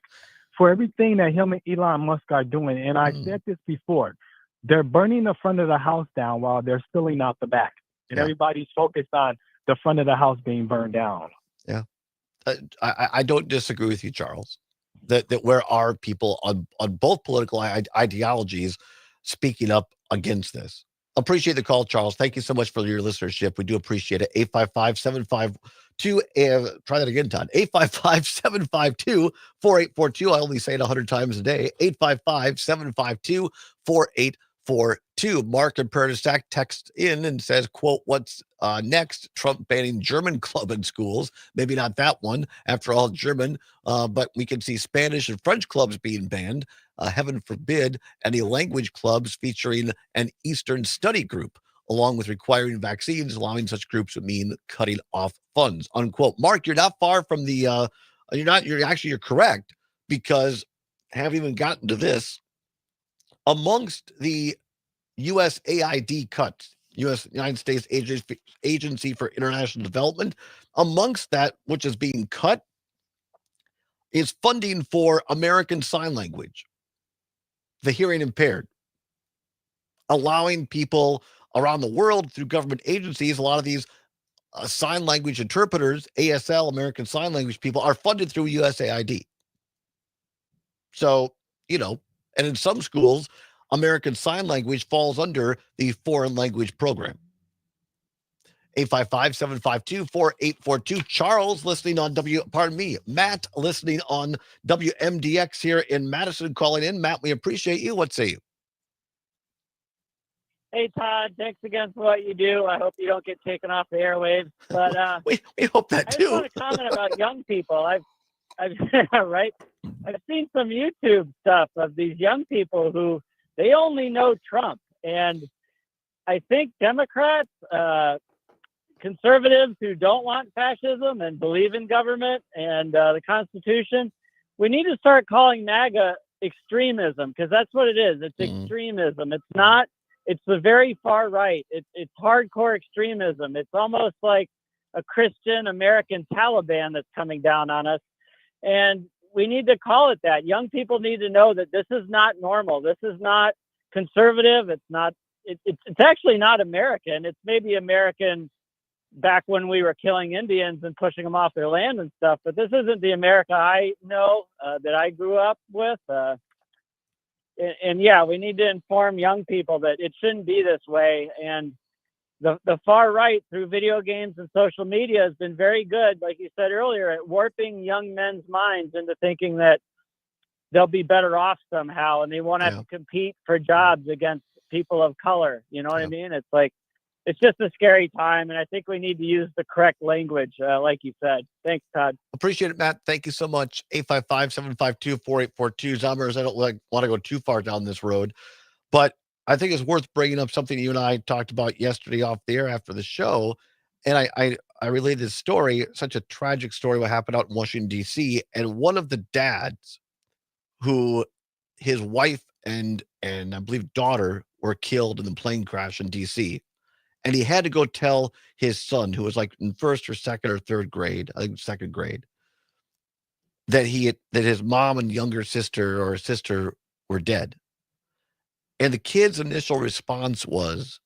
S17: for everything that him and Elon Musk are doing. And I said this before. They're burning the front of the house down while they're filling out the back. And everybody's focused on the front of the house being burned down.
S3: Yeah. I don't disagree with you, Charles, that where are people on both political ideologies speaking up against this? Appreciate the call, Charles. Thank you so much for your listenership. We do appreciate it. 855-752, try that again, Todd. 855-752-4842. I only say it 100 times a day. 855-752-4842. Mark in Pernistack text in and says, quote, what's next? Trump banning German club in schools. Maybe not that one. After all, German, but we can see Spanish and French clubs being banned. Heaven forbid any language clubs featuring an Eastern study group, along with requiring vaccines. Allowing such groups would mean cutting off funds, unquote. Mark, you're not far from the, you're correct, because haven't even gotten to this. Amongst the USAID cuts, United States Agency for International Development, amongst that which is being cut is funding for American Sign Language, the hearing impaired, allowing people around the world through government agencies. A lot of these sign language interpreters, ASL, American Sign Language people, are funded through USAID. So, and in some schools, American Sign Language falls under the foreign language program. 855-752-4842. Charles listening on Matt listening on WMDX here in Madison calling in. Matt, we appreciate you. What say you?
S18: Hey, Todd, thanks again for what you do. I hope you don't get taken off the airwaves. But
S3: we hope that too.
S18: I just want to comment about young people. I've right. I've seen some YouTube stuff of these young people who they only know Trump, and I think Democrats, conservatives who don't want fascism and believe in government and the Constitution, we need to start calling MAGA extremism, because that's what it is. It's extremism. It's not. It's the very far right. It's hardcore extremism. It's almost like a Christian American Taliban that's coming down on us. And we need to call it that. Young people need to know that this is not normal. This is not conservative. It's not. It's actually not American. It's maybe American back when we were killing Indians and pushing them off their land and stuff. But this isn't the America I know that I grew up with. And yeah, we need to inform young people that it shouldn't be this way. And the far right, through video games and social media, has been very good, like you said earlier, at warping young men's minds into thinking that they'll be better off somehow and they won't have to compete for jobs against people of color. You know what I mean? It's like, it's just a scary time, and I think we need to use the correct language, like you said. Thanks, Todd.
S3: Appreciate it, Matt. Thank you so much. 855-752-4842. Zombers, I don't want to go too far down this road, but I think it's worth bringing up something you and I talked about yesterday off the air after the show, and I relayed this story, such a tragic story, what happened out in Washington, D.C., and one of the dads who his wife and I believe daughter were killed in the plane crash in D.C., and he had to go tell his son, who was like in first or second or third grade, I think second grade, that his mom and younger sister or sister were dead. And the kid's initial response was,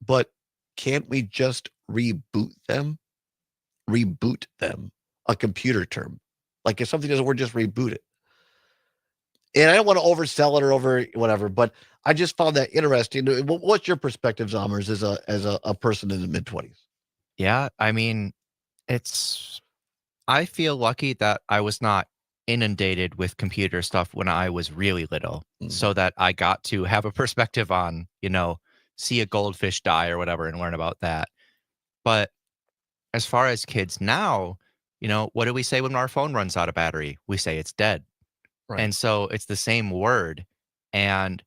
S3: but can't we just reboot them? Reboot them, a computer term. Like if something doesn't work, just reboot it. And I don't want to oversell it or over whatever, but I just found that interesting. What's your perspective, Zommers, as a person in the mid-20s?
S4: Yeah, I mean, it's I feel lucky that I was not inundated with computer stuff when I was really little, so that I got to have a perspective on, see a goldfish die or whatever and learn about that. But as far as kids now, what do we say when our phone runs out of battery? We say it's dead.
S3: Right.
S4: And so it's the same word. And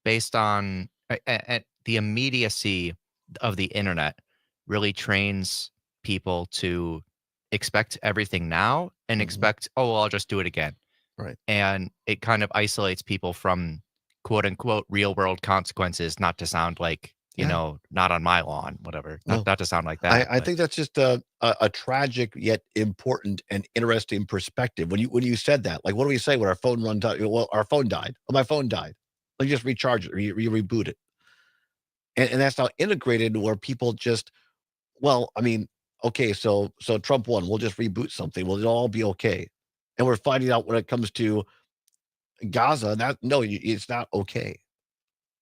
S4: based on the immediacy of the internet really trains people to expect everything now and expect, oh, well, I'll just do it again.
S3: Right.
S4: And it kind of isolates people from quote unquote real world consequences, not to sound like, not on my lawn, whatever, not to sound like that.
S3: I think that's just a tragic yet important and interesting perspective. When you said that, like, what do we say when our phone runs out? Well, our phone died. Oh, my phone died. Let me just recharge it or you reboot it. And that's now integrated where people just, well, I mean, okay, so Trump won. We'll just reboot something. Will it all be okay? And we're finding out when it comes to Gaza, it's not okay.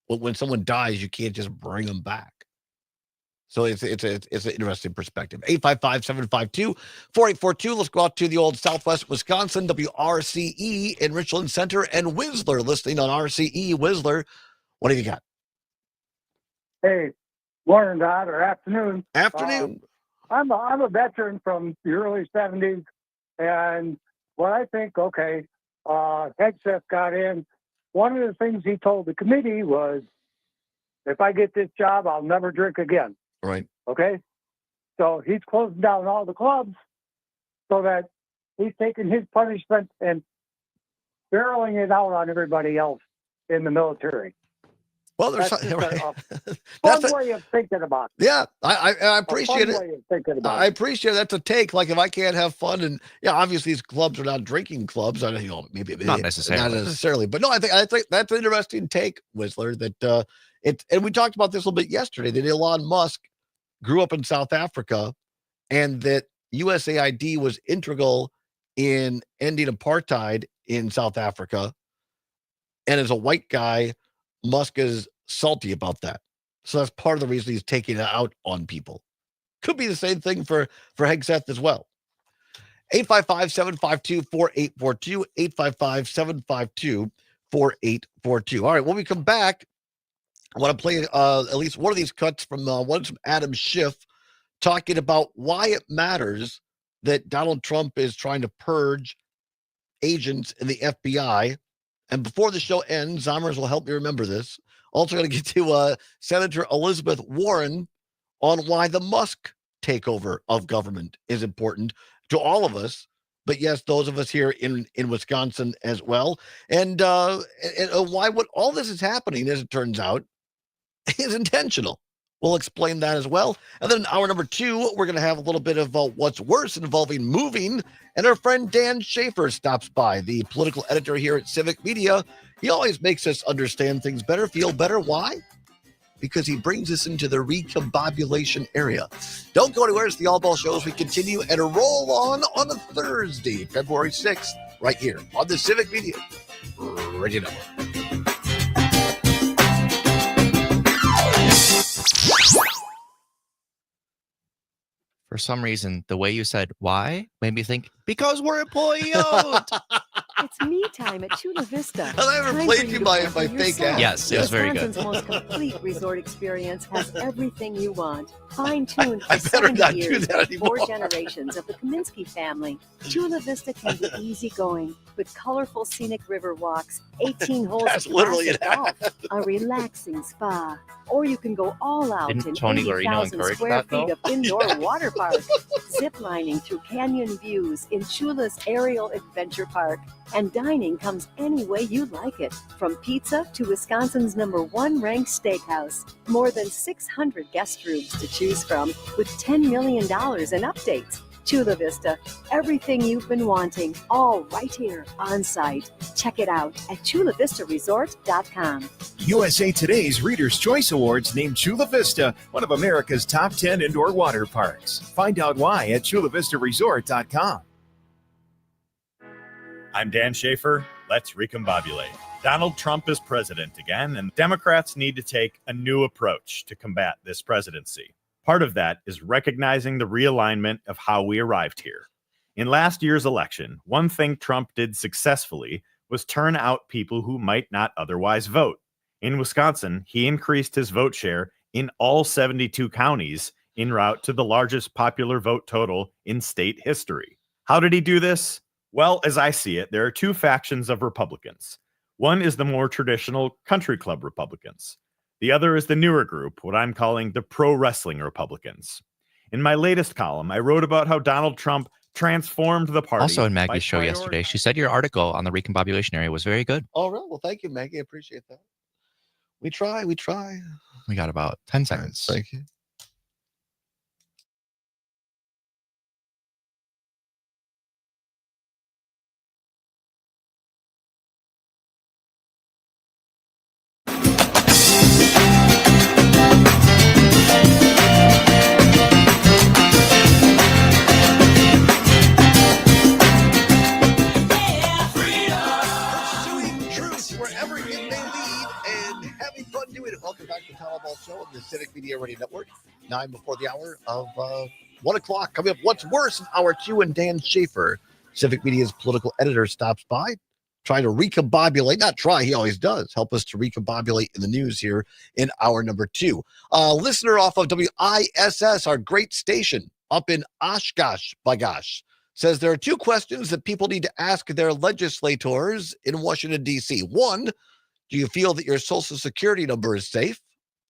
S3: When someone dies, you can't just bring them back. So it's an interesting perspective. 855-752-4842. Let's go out to the old Southwest Wisconsin, WRCE in Richland Center, and Whistler listening on RCE. Whistler, what have you got?
S9: Hey, morning, Todd, or afternoon.
S3: Afternoon.
S9: I'm a veteran from the early 70s, and what I think, Hegseth got in. One of the things he told the committee was, if I get this job, I'll never drink again.
S3: Right.
S9: Okay? So he's closing down all the clubs so that he's taking his punishment and barreling it out on everybody else in the military.
S3: Well, there's
S9: That's just
S3: right.
S9: a fun way of thinking about it.
S3: Yeah, I appreciate it.
S9: Way of thinking about
S3: I appreciate that's a take. Like, if I can't have fun, and obviously these clubs are not drinking clubs. Maybe
S4: not necessarily,
S3: but no, I think that's an interesting take, Whistler. That and we talked about this a little bit yesterday. That Elon Musk grew up in South Africa, and that USAID was integral in ending apartheid in South Africa. And as a white guy, Musk is salty about that. So that's part of the reason he's taking it out on people. Could be the same thing for Hegseth as well. 855-752-4842, 855-752-4842. All right, when we come back, I want to play at least one of these cuts from Adam Schiff talking about why it matters that Donald Trump is trying to purge agents in the FBI. And before the show ends, Zommers will help me remember this. Also going to get to Senator Elizabeth Warren on why the Musk takeover of government is important to all of us. But yes, those of us here in Wisconsin as well. And why what all this is happening, as it turns out, is intentional. We'll explain that as well. And then in hour number 2, we're going to have a little bit of what's worse involving moving. And our friend Dan Schaefer stops by, the political editor here at Civic Media. He always makes us understand things better, feel better. Why? Because he brings us into the recombobulation area. Don't go anywhere. It's the Allbaugh Show as we continue and roll on a Thursday, February 6th, right here on the Civic Media Radio Network.
S4: For some reason, the way you said why made me think, because we're employee owned.
S19: It's me time at Chula Vista.
S3: Have I ever played you my fake ad?
S4: Yes, it was very good.
S19: Wisconsin's most complete resort experience has everything you want. Fine-tuned for
S3: I better
S19: 70
S3: not do
S19: years
S3: that
S19: with
S3: anymore.
S19: 4 generations of the Kaminsky family. Chula Vista can be easygoing with colorful scenic river walks, 18 holes
S3: That's
S19: of
S3: literally an
S19: classic golf, a relaxing spa, or you can go all out
S4: Didn't
S19: in
S4: Tony Lorino
S19: 80,000
S4: encourage
S19: square
S4: that,
S19: feet
S4: though?
S19: of indoor water park, zip lining through canyon views in Chula's aerial adventure park, and dining comes any way you like it, from pizza to Wisconsin's #1 ranked steakhouse. More than 600 guest rooms to choose from, with $10 million in updates. Chula Vista, everything you've been wanting, all right here on site. Check it out at chulavistaresort.com.
S20: USA Today's Reader's Choice Awards named Chula Vista one of America's top 10 indoor water parks. Find out why at chulavistaresort.com.
S16: I'm Dan Schaefer. Let's recombobulate. Donald Trump is president again, and Democrats need to take a new approach to combat this presidency. Part of that is recognizing the realignment of how we arrived here. In last year's election, one thing Trump did successfully was turn out people who might not otherwise vote. In Wisconsin, he increased his vote share in all 72 counties en route to the largest popular vote total in state history. How did he do this? Well, as I see it, there are two factions of Republicans. One is the more traditional country club Republicans. The other is the newer group, what I'm calling the pro-wrestling Republicans. In my latest column, I wrote about how Donald Trump transformed the party.
S4: Also in Maggie's show yesterday, she said your article on the recombobulation area was very good.
S3: Oh, really? Well, thank you, Maggie. I appreciate that. We try.
S4: We got about 10 seconds.
S3: Thank you. Welcome back to the Allbaugh Show on the Civic Media Radio Network. 9 before the hour of 1 o'clock. Coming up, what's worse in hour 2, and Dan Schaefer, Civic Media's political editor, stops by, trying to recombobulate. Not try, he always does. Help us to recombobulate in the news here in hour number 2. Listener off of WISS, our great station up in Oshkosh, by gosh, says there are 2 questions that people need to ask their legislators in Washington, D.C. 1, do you feel that your Social Security number is safe?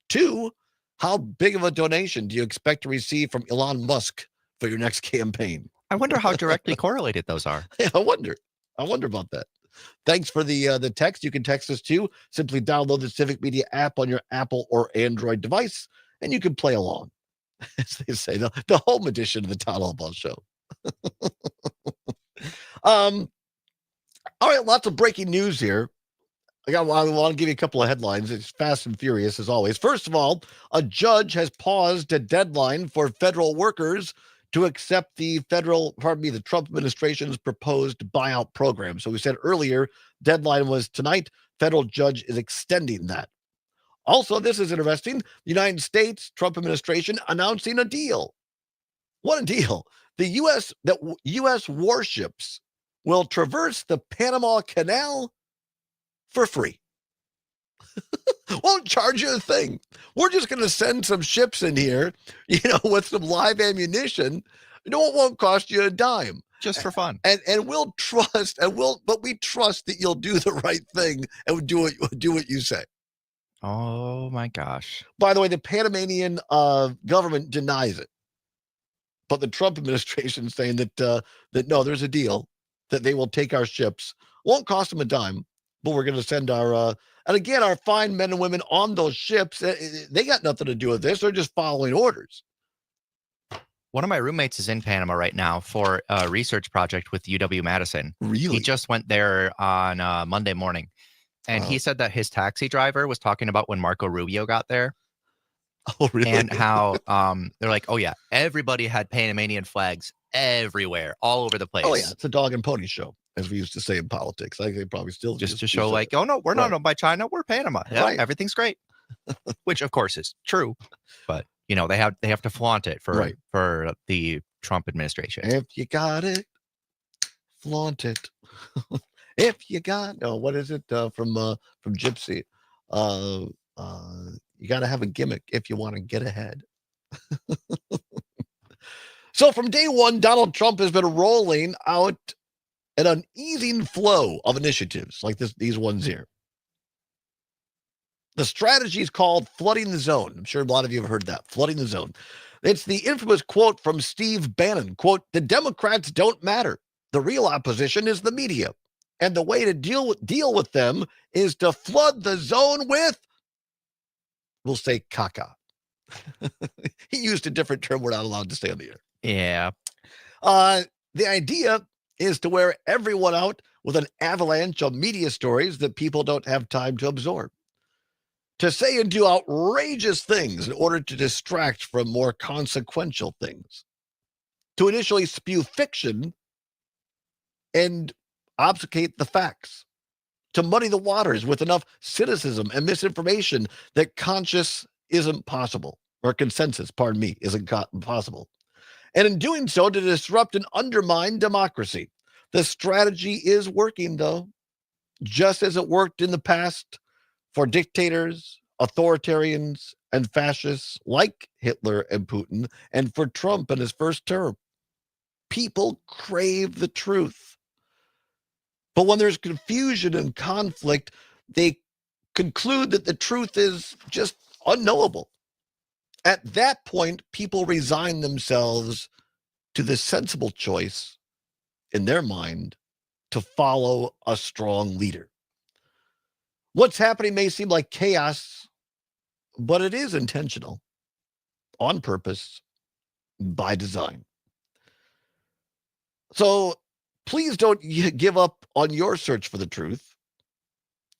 S3: 2, how big of a donation do you expect to receive from Elon Musk for your next campaign?
S4: I wonder how directly correlated those are.
S3: Yeah, I wonder about that. Thanks for the text. You can text us too. Simply download the Civic Media app on your Apple or Android device, and you can play along. As they say, the home edition of the Todd Allbaugh Show. All right, lots of breaking news here. I want to give you a couple of headlines. It's fast and furious, as always. First of all, a judge has paused a deadline for federal workers to accept the Trump administration's proposed buyout program. So we said earlier, deadline was tonight. Federal judge is extending that. Also, this is interesting. The United States Trump administration announcing a deal. What a deal. The U.S. warships will traverse the Panama Canal for free. Won't charge you a thing. We're just going to send some ships in here, with some live ammunition. It won't cost you a dime.
S4: Just for fun.
S3: And we'll trust, but we trust that you'll do the right thing and do what you say.
S4: Oh my gosh.
S3: By the way, the Panamanian government denies it. But the Trump administration is saying that no, there's a deal that they will take our ships. Won't cost them a dime. But we're going to send our fine men and women on those ships. They got nothing to do with this. They're just following orders.
S4: One of my roommates is in Panama right now for a research project with UW-Madison.
S3: Really?
S4: He just went there on Monday morning. And he said that his taxi driver was talking about when Marco Rubio got there.
S3: Oh, really?
S4: And how they're like, oh, yeah, everybody had Panamanian flags everywhere, all over the place.
S3: Oh, yeah, it's a dog and pony show, as we used to say in politics. I think they probably still
S4: just to show like, oh, no, we're not owned by China. We're Panama. Yeah,
S3: right.
S4: Everything's great, which, of course, is true. But, they have to flaunt it for the Trump administration.
S3: If you got it, flaunt it. If you got what is it from Gypsy? You got to have a gimmick if you want to get ahead. So from day one, Donald Trump has been rolling out an uneasing flow of initiatives like these ones here. The strategy is called flooding the zone. I'm sure a lot of you have heard that, flooding the zone. It's the infamous quote from Steve Bannon, quote, "The Democrats don't matter. The real opposition is the media. And the way to deal with them is to flood the zone with," we'll say, caca. He used a different term we're not allowed to say on the air.
S4: Yeah.
S3: The idea is to wear everyone out with an avalanche of media stories that people don't have time to absorb. To say and do outrageous things in order to distract from more consequential things. To initially spew fiction and obfuscate the facts. To muddy the waters with enough cynicism and misinformation that consensus isn't possible. and in doing so to disrupt and undermine democracy. The strategy is working, though, just as it worked in the past for dictators, authoritarians, and fascists like Hitler and Putin, and for Trump in his first term. People crave the truth. But when there's confusion and conflict, they conclude that the truth is just unknowable. At that point, people resign themselves to the sensible choice in their mind to follow a strong leader. What's happening may seem like chaos, but it is intentional, on purpose, by design. So please don't give up on your search for the truth.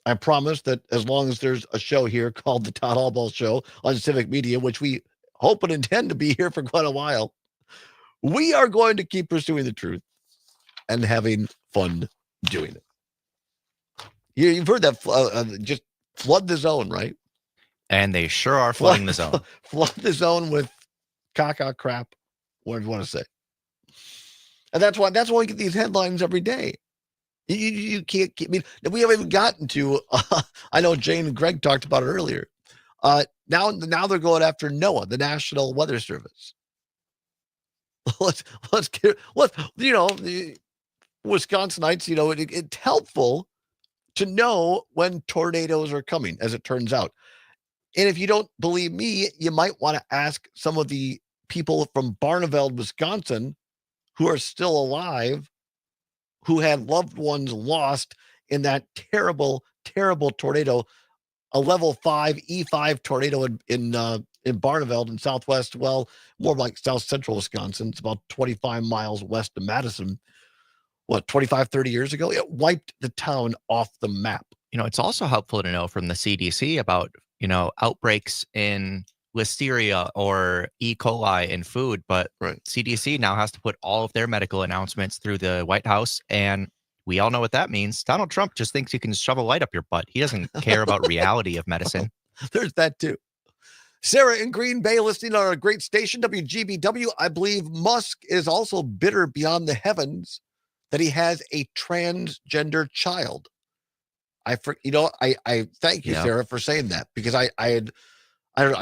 S3: I promise that as long as there's a show here called the Todd Allbaugh Show on Civic Media, which we hope and intend to be here for quite a while, we are going to keep pursuing the truth and having fun doing it. You've heard that, just flood the zone, right?
S4: And they sure are flooding the zone.
S3: Flood the zone with caca crap, whatever you want to say. And that's why we get these headlines every day. You can't keep, I mean, we haven't even gotten to, I know Jane and Greg talked about it earlier. Now they're going after NOAA, the National Weather Service. Let's get, the Wisconsinites, it's helpful to know when tornadoes are coming, as it turns out. And if you don't believe me, you might want to ask some of the people from Barneveld, Wisconsin, who are still alive, who had loved ones lost in that terrible, terrible tornado, a level 5 E5 tornado in Barneveld in southwest, well, more like south central Wisconsin. It's about 25 miles west of Madison. 25, 30 years ago? It wiped the town off the map.
S4: It's also helpful to know from the CDC about, outbreaks in Listeria or E. coli in food, but CDC now has to put all of their medical announcements through the White House, and we all know what that means. Donald Trump just thinks you can shove a light up your butt. He doesn't care about reality of medicine.
S3: There's that too. Sarah in Green Bay listening on a great station, WGBW. I believe Musk is also bitter beyond the heavens that he has a transgender child. I thank you, Sarah, for saying that, because I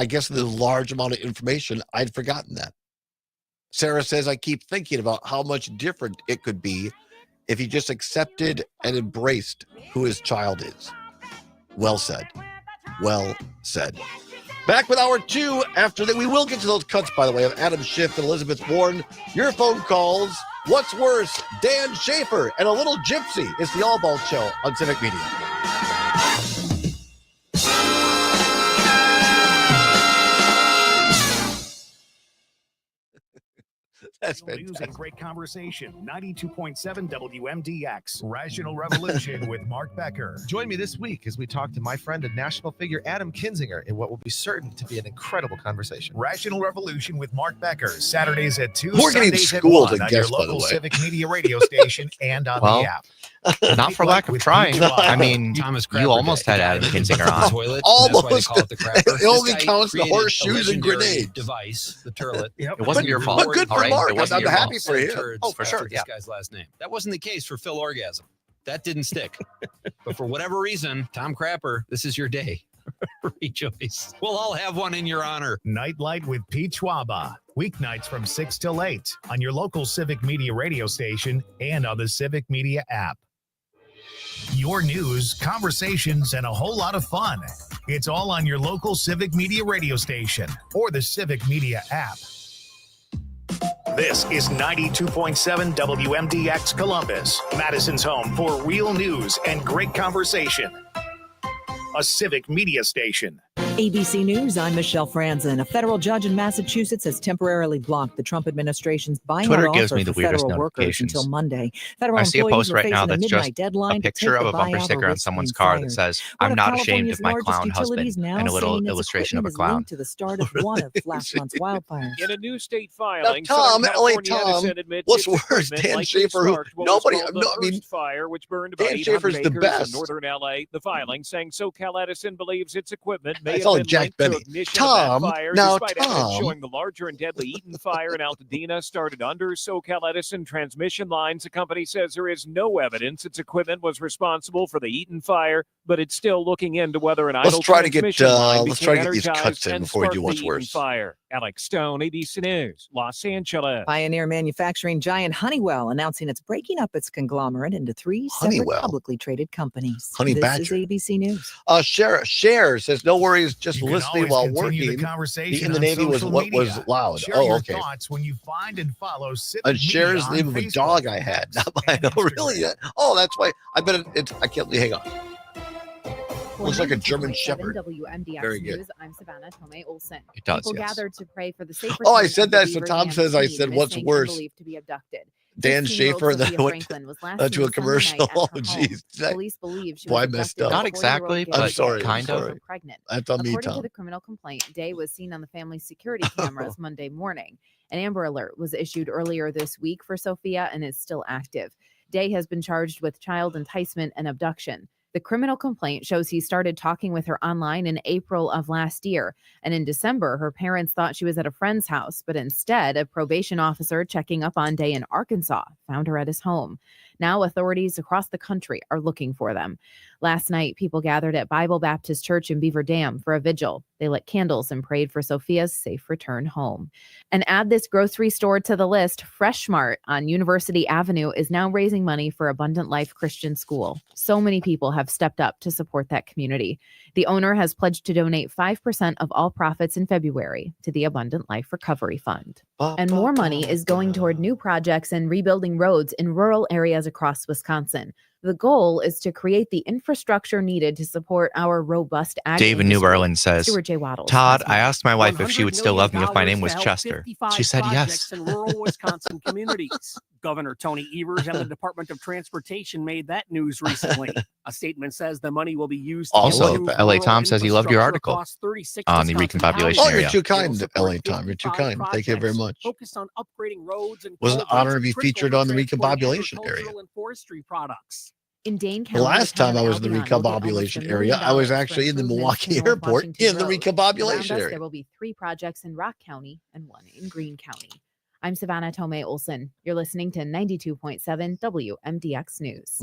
S3: guess the large amount of information, I'd forgotten that. Sarah says, I keep thinking about how much different it could be if he just accepted and embraced who his child is. Well said. Well said. Back with hour 2 after that. We will get to those cuts, by the way, of Adam Schiff and Elizabeth Warren. Your phone calls. What's worse, Dan Schaefer and a little gypsy? It's the Allbaugh Show on Civic Media. That's
S1: fantastic. News and great conversation. 92.7 WMDX. Rational Revolution with Mark Becker.
S21: Join me this week as we talk to my friend and national figure Adam Kinzinger in what will be certain to be an incredible conversation.
S1: Rational Revolution with Mark Becker. Saturdays at 2,
S3: We're getting
S1: Sundays at
S3: schooled
S1: 1
S3: at
S1: on your
S3: guess, by the
S1: local
S3: way.
S1: Civic Media radio station and on the app.
S4: Not for lack of trying. I mean, you almost had Adam Kinzinger on.
S22: Toilet.
S3: Almost.
S22: That's why they call it the crapper.
S3: It only
S22: This guy
S3: counts the
S22: created
S3: horseshoes
S22: a
S3: and
S22: legendary
S3: grenades.
S22: device, the turlet.
S4: It wasn't your fault.
S3: But good for
S4: all right?
S3: Mark.
S4: It wasn't
S3: I'm
S4: your
S3: happy
S4: fault.
S3: for him.
S22: Turds
S4: Oh, for
S22: after
S4: sure,
S22: This guy's last name. That wasn't the case for Phil Orgasm. That didn't stick. But for whatever reason, Tom Crapper, this is your day. Rejoice. We'll all have one in your honor.
S1: Nightlight with Pete Schwaba. Weeknights from 6 till 8 on your local Civic Media radio station and on the Civic Media app. Your news, conversations, and a whole lot of fun. It's all on your local Civic Media radio station or the Civic Media app. This is 92.7 WMDX Columbus, Madison's home for real news and great conversation. A Civic Media station.
S23: ABC News, I'm Michelle Franzen. A federal judge in Massachusetts has temporarily blocked the Trump administration's buyout
S4: Twitter
S23: offer
S4: gives me the
S23: for
S4: weirdest
S23: federal workers
S4: notifications.
S23: until Monday. Federal
S4: I see a
S23: employees
S4: post
S23: are
S4: right now
S23: facing a
S4: that's
S23: midnight
S4: just
S23: deadline
S4: a
S23: to
S4: picture
S23: take
S4: of
S23: the
S4: a bumper
S23: buyout or
S4: sticker on
S23: risk
S4: someone's
S23: being
S4: car that
S23: fired.
S4: says,
S23: One
S4: I'm
S23: of
S4: not ashamed
S23: California's
S4: of my
S23: largest
S4: clown husband,
S23: utilities now
S4: and a little
S23: saying its
S4: illustration of a
S23: equipment is
S4: clown.
S23: linked to the start of one of last month's wildfires.
S24: In a new state filing,
S3: Tom,
S24: Southern
S3: LA
S24: California
S3: Tom,
S24: Edison admits
S3: what's
S24: its
S3: worse,
S24: equipment
S3: Dan
S24: likely
S3: Schaefer, who
S24: sparked what was
S3: nobody,
S24: called the
S3: no, I mean,
S24: first fire, which burned about
S3: Dan
S24: 800
S3: Schaefer's the
S24: acres
S3: best.
S24: in northern LA. The filing saying SoCal Edison believes its equipment
S3: I saw Jack Benny. Tom, now Tom.
S2: Showing the larger and deadly Eaton fire in Altadena started under SoCal Edison transmission lines. The company says there is no evidence its equipment was responsible for the Eaton fire, but it's still looking into whether an idle transmission line
S3: let's try to get these
S2: energized
S3: cuts in
S2: and
S3: before we do
S2: sparked
S3: what's
S2: the Eaton
S3: worse.
S2: fire. Alex Stone, ABC News, Los Angeles.
S23: Pioneer manufacturing giant Honeywell announcing it's breaking up its conglomerate into 3 separate
S3: Honeywell.
S23: publicly traded companies.
S3: Honey
S23: this
S3: Badger.
S23: is ABC News.
S3: Cher says, no worries, just
S1: You can
S3: listening
S1: always
S3: while
S1: continue
S3: working.
S1: the conversation
S3: In the
S1: on
S3: Navy was
S1: social
S3: what was
S1: media.
S3: loud.
S1: Share
S3: Oh,
S1: your
S3: okay.
S1: thoughts when you find and follow Civic
S3: Cher's
S1: Media
S3: the name
S1: on
S3: of a
S1: Facebook.
S3: dog I had. Not mine. Oh, really? Oh, that's why. I bet it's. I can't. Hang on. Looks like a German Shepherd.
S6: WMDX
S3: Very good.
S6: News. I'm Savannah Tomei Olsen.
S3: It does,
S6: People
S3: yes.
S6: gathered to pray for the safe
S3: Oh, I
S6: return
S3: said
S6: of the
S3: that. So
S6: Beaver
S3: Tom
S6: Dam
S3: says, I
S6: teen
S3: said, what's
S6: missing
S3: worse?
S6: and believed to be abducted.
S3: Dan
S6: 15-year-old
S3: Schaefer that
S6: Sophia
S3: went
S6: Franklin was last
S3: to
S6: seen
S3: a
S6: Sunday
S3: commercial.
S6: night at
S3: Oh,
S6: her
S3: jeez.
S6: home. Police believe she
S3: Boy,
S6: was
S3: I messed
S6: abducted
S3: up.
S6: by
S4: Not exactly,
S6: 4-year-old
S4: but
S6: Day
S3: I'm sorry.
S6: and
S3: I'm
S6: was also
S3: sorry.
S6: pregnant.
S3: That's on me,
S6: According to
S3: Tom.
S6: the criminal complaint, Day was seen on the family's security cameras Monday morning. An Amber Alert was issued earlier this week for Sophia and is still active. Day has been charged with child enticement and abduction. The criminal complaint shows he started talking with her online in April of last year. And in December, her parents thought she was at a friend's house, but instead, a probation officer checking up on Day in Arkansas found her at his home. Now, authorities across the country are looking for them. Last night, people gathered at Bible Baptist Church in Beaver Dam for a vigil. They lit candles and prayed for Sophia's safe return home. And add this grocery store to the list, Fresh Mart on University Avenue is now raising money for Abundant Life Christian School. So many people have stepped up to support that community. The owner has pledged to donate 5% of all profits in February to the Abundant Life Recovery Fund. And more money is going toward new projects and rebuilding roads in rural areas across Wisconsin. The goal is to create the infrastructure needed to support our robust ag
S4: David
S6: industry.
S4: Newberlin says,
S6: Stuart J. Waddles.
S4: Todd, I asked my wife if she would still love me if my name was Chester. She said yes.
S7: In rural Wisconsin communities. Governor Tony Evers and the Department of Transportation made that news recently. A statement says the money will be used to
S4: Also,
S7: improve
S4: LA
S7: rural
S4: Tom says he loved your
S7: infrastructure
S4: article
S7: across 36
S4: on the
S7: Wisconsin
S4: recombobulation
S7: counties.
S3: Oh, you're
S4: area.
S3: too kind,
S7: It'll
S3: LA
S7: support
S3: Tom. You're too
S7: 55
S3: kind. Thank you very
S7: projects
S3: much.
S7: Focused on upgrading roads and
S3: Was an
S7: culverts
S3: honor to be
S7: critical
S3: featured
S7: for
S3: on the
S7: transporting
S3: recombobulation area.
S7: agricultural and forestry products.
S6: In Dane
S3: The
S6: County,
S3: last
S6: the town
S3: time I
S6: of
S3: was in the
S6: Albion will get almost
S3: recombobulation
S6: $1
S3: area,
S6: million
S3: I was
S6: for
S3: actually in the
S6: improvements to
S3: Milwaukee
S6: North
S3: Airport
S6: Washington
S3: in the
S6: Road.
S3: recombobulation
S6: Around us,
S3: area.
S6: there will be 3 projects in Rock County and 1 in Greene County. I'm Savannah Tomei Olsen. You're listening to 92.7 WMDX News.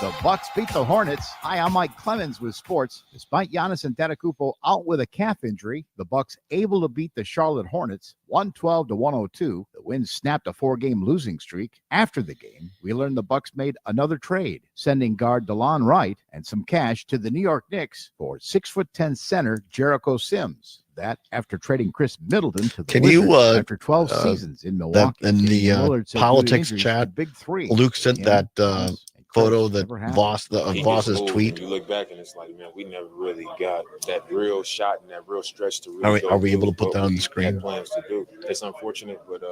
S24: The Bucks beat the Hornets. Hi, I'm Mike Clemens with sports. Despite Giannis Antetokounmpo out with a calf injury, the Bucks able to beat the Charlotte Hornets 112-102. The win snapped a 4-game losing streak. After the game, we learned the Bucks made another trade, sending guard DeLon Wright and some cash to the New York Knicks for 6'10" center Jericho Sims. That after trading Chris Middleton to the
S3: Can
S24: Wizards
S3: you
S24: after 12 seasons in Milwaukee.
S3: that in the
S24: Damian Lillard said due to
S3: politics
S24: injuries,
S3: chat,
S24: the big 3.
S3: Luke sent
S24: him,
S3: that
S24: Thomas,
S3: photo that
S24: never happened.
S3: Voss's tweet.
S25: You look back and it's like, man, we never really got that real shot and that real stretch to really
S3: Are we
S25: go
S3: able to
S25: do
S3: put
S25: what
S3: that on
S25: we
S3: the screen?
S25: had plans to do. It's unfortunate, but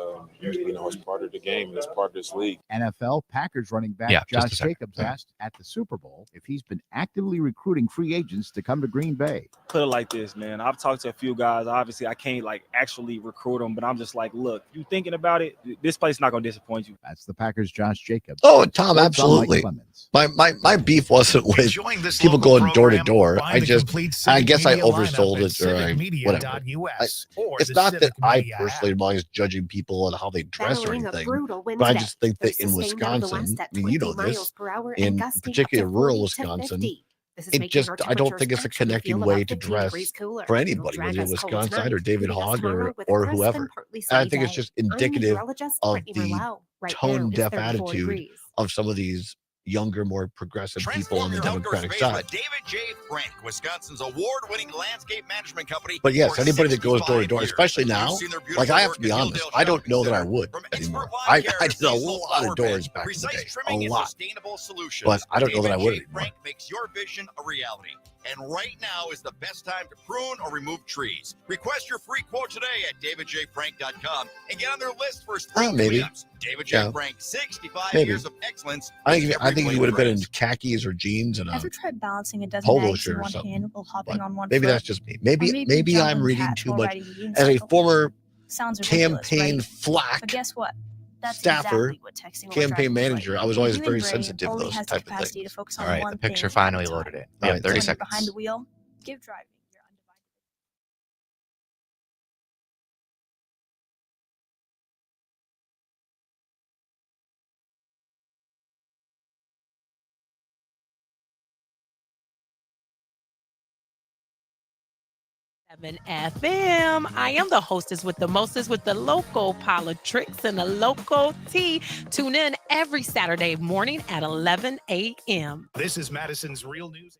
S25: you know, it's part of the game and it's part of this league.
S24: NFL Packers running back
S3: Yeah, just a
S24: Josh
S3: second.
S24: Jacobs asked at the Super Bowl if he's been actively recruiting free agents to come to Green Bay.
S26: Put it like this, man. I've talked to a few guys. Obviously, I can't like actually recruit them, but I'm just like, look, you thinking about it, this place is not going to disappoint you.
S24: That's the Packers' Josh Jacobs.
S3: Oh, Tom,
S24: Sports on Mike
S3: absolutely.
S24: Clemens.
S3: My beef wasn't with people going door to door. I guess I oversold it, or whatever. It's not that I personally am always judging people on how they dress or
S13: Battling a
S3: anything,
S13: brutal wind
S3: but I
S13: today.
S3: just think
S13: They're
S3: that in
S13: sustained out of the
S3: Wisconsin,
S13: west at
S3: I mean, you know
S13: 20
S3: this,
S13: miles per hour and
S3: in
S13: gusting up to
S3: particularly rural
S13: 40 to
S3: Wisconsin,
S13: 50. This is
S3: it
S13: making
S3: just
S13: our
S3: I don't think it's a
S13: temperatures actually
S3: connecting
S13: feel
S3: way
S13: about
S3: to
S13: 15
S3: dress
S13: degrees cooler.
S3: for
S13: It'll
S3: anybody,
S13: drag
S3: whether
S13: us
S3: you're
S13: cold
S3: Wisconsin
S13: tonight,
S3: or David
S13: leaving us
S3: Hogg
S13: tomorrow with a
S3: or
S13: crisp and
S3: whoever.
S13: partly
S3: And I
S13: sunny
S3: think it's
S13: day.
S3: just
S13: I'm
S3: indicative
S13: meteorologist
S3: of
S13: Brittany
S3: the
S13: Merlot. Right now,
S3: tone
S13: it's
S3: deaf
S13: 34
S3: attitude
S13: degrees.
S3: of some of these younger, more progressive people on the Democratic side.
S27: David J. Frank, Wisconsin's award-winning landscape management company.
S3: But yes,
S27: for
S3: anybody that goes door to
S27: 65
S3: door,
S27: years.
S3: especially now,
S27: You've seen their
S3: like
S27: beautiful
S3: I have
S27: work
S3: to be
S27: at
S3: honest,
S27: Hilldale
S3: I don't
S27: Shopping
S3: know that I
S27: Center.
S3: would
S27: From
S3: anymore.
S27: expert
S3: I
S27: lawn care
S3: did a
S27: to seasonal
S3: lot
S27: flower
S3: of doors
S27: beds,
S3: back in the
S27: precise
S3: day, a
S27: trimming and
S3: lot.
S27: sustainable solutions.
S3: But I don't know that I would
S27: David J.
S3: anymore.
S27: Frank makes your vision a reality. And right now is the best time to prune or remove trees. Request your free quote today at davidjfrank.com and get on their list for his free
S3: Maybe.
S27: cleanups. David J.
S3: Yeah.
S27: Frank, 65
S3: Maybe.
S27: years of excellence.
S3: I think
S27: Every
S3: he
S27: blade
S3: would have been in
S27: grace.
S3: khakis or jeans and a
S28: Ever tried balancing a dozen
S3: polo
S28: eggs
S3: shirt
S28: in
S3: or
S28: one
S3: something.
S28: hand while hopping on one
S3: Maybe
S28: foot?
S3: that's just me. Maybe
S28: Or
S3: maybe
S28: jump
S3: I'm
S28: on
S3: reading
S28: cats
S3: too
S28: while
S3: much.
S28: riding a
S3: As a
S28: unicycle?
S3: former
S28: Sounds ridiculous,
S3: campaign
S28: right?
S3: flack
S28: But guess what? That's
S3: staffer,
S28: exactly what texting while
S3: campaign
S28: driving is
S3: manager,
S28: like.
S3: I was
S28: Your
S3: always
S28: human
S3: very
S28: brain
S3: sensitive to
S28: only
S3: those
S28: has the
S3: type of
S28: capacity
S3: things.
S28: to focus
S4: All
S28: on
S4: right,
S28: one
S4: the picture
S28: thing at a
S4: finally
S28: time.
S4: loaded in.
S3: All
S4: We have
S3: right,
S4: 30
S28: When you're
S4: seconds.
S28: behind the wheel, Give driving your undivided.
S5: FM. I am the hostess with the mostest with the local politics and the local tea. Tune in every Saturday morning at 11 a.m.
S1: This is Madison's Real News.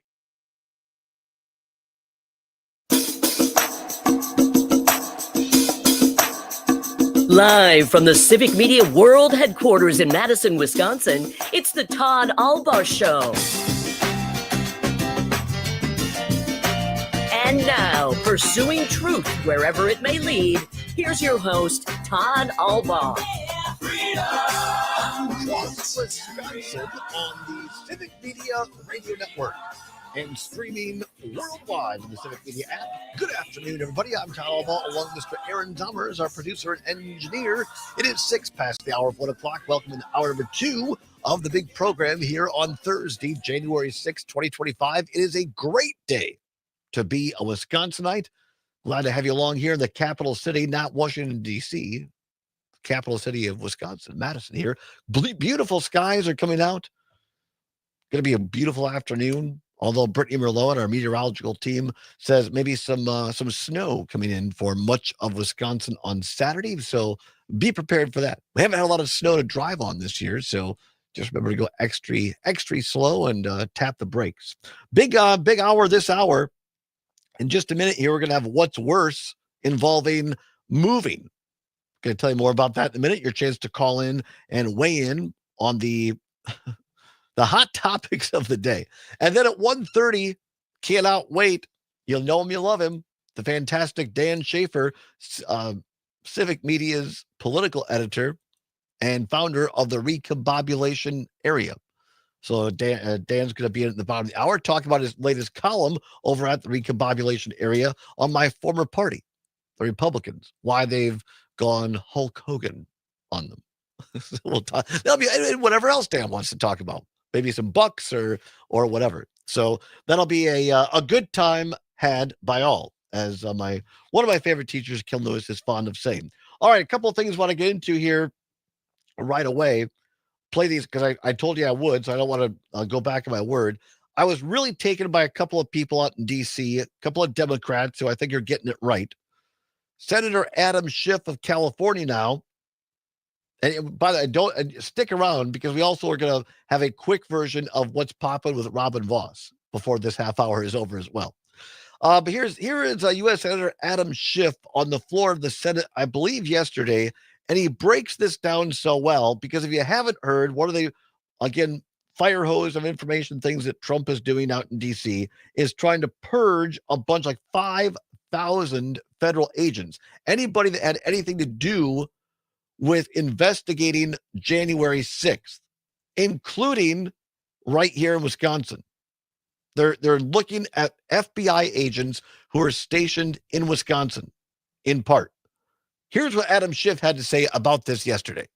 S8: Live from the Civic Media World Headquarters in Madison, Wisconsin, it's the Todd Allbaugh Show. And now, pursuing truth wherever it may lead, here's your host, Todd Allbaugh.
S3: Wisconsin on the Civic Media Radio Network and streaming worldwide on the Civic Media app. Good afternoon, everybody. I'm Todd Allbaugh, along with Mr. Aaron Dummers, our producer and engineer. It is 6 past the hour of 1 o'clock. Welcome to hour number 2 of the big program here on Thursday, January 6, 2025. It is a great day to be a Wisconsinite. Glad to have you along here in the capital city, not Washington, D.C., capital city of Wisconsin, Madison here. Beautiful skies are coming out. Going to be a beautiful afternoon. Although Brittany Merlot and our meteorological team says maybe some snow coming in for much of Wisconsin on Saturday. So be prepared for that. We haven't had a lot of snow to drive on this year. So just remember to go extra slow and tap the brakes. Big hour this hour. In just a minute here, we're going to have What's Worse involving moving. Going to tell you more about that in a minute. Your chance to call in and weigh in on the hot topics of the day. And then at 1:30, cannot wait. You'll know him, you love him. The fantastic Dan Schaefer, Civic Media's political editor and founder of the Recombobulation Area. So Dan's going to be at the bottom of the hour talking about his latest column over at the Recombobulation Area on my former party, the Republicans, why they've gone Hulk Hogan on them. So we'll talk. That'll be whatever else Dan wants to talk about. Maybe some bucks or whatever. So that'll be a good time had by all, as one of my favorite teachers, Kim Lewis, is fond of saying. All right, a couple of things I want to get into here right away. Play these because I told you I would, so I don't want to go back on my word. I was really taken by a couple of people out in D.C., a couple of Democrats who I think are getting it right. Senator Adam Schiff of California now. And by the way, don't stick around because we also are going to have a quick version of what's popping with Robin Voss before this half hour is over as well. But here is U.S. Senator Adam Schiff on the floor of the Senate, I believe yesterday, and he breaks this down so well because if you haven't heard, what are they, again, fire hose of information, things that Trump is doing out in D.C. is trying to purge a bunch, like 5,000 federal agents. Anybody that had anything to do with investigating January 6th, including right here in Wisconsin. They're looking at FBI agents who are stationed in Wisconsin, in part. Here's what Adam Schiff had to say about this yesterday.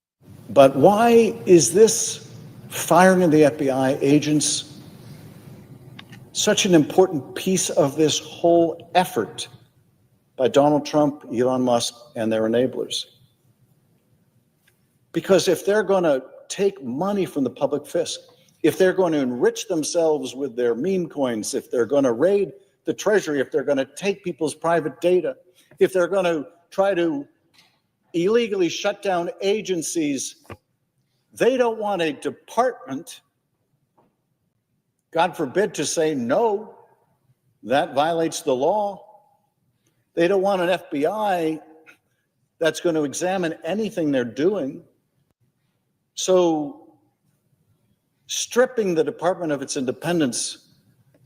S10: But why is this firing of the FBI agents such an important piece of this whole effort by Donald Trump, Elon Musk, and their enablers? Because if they're going to take money from the public fisc, if they're going to enrich themselves with their meme coins, if they're going to raid the Treasury, if they're going to take people's private data, if they're going to try to illegally shut down agencies, they don't want a department, God forbid, to say no, that violates the law. They don't want an FBI that's going to examine anything they're doing. So stripping the department of its independence,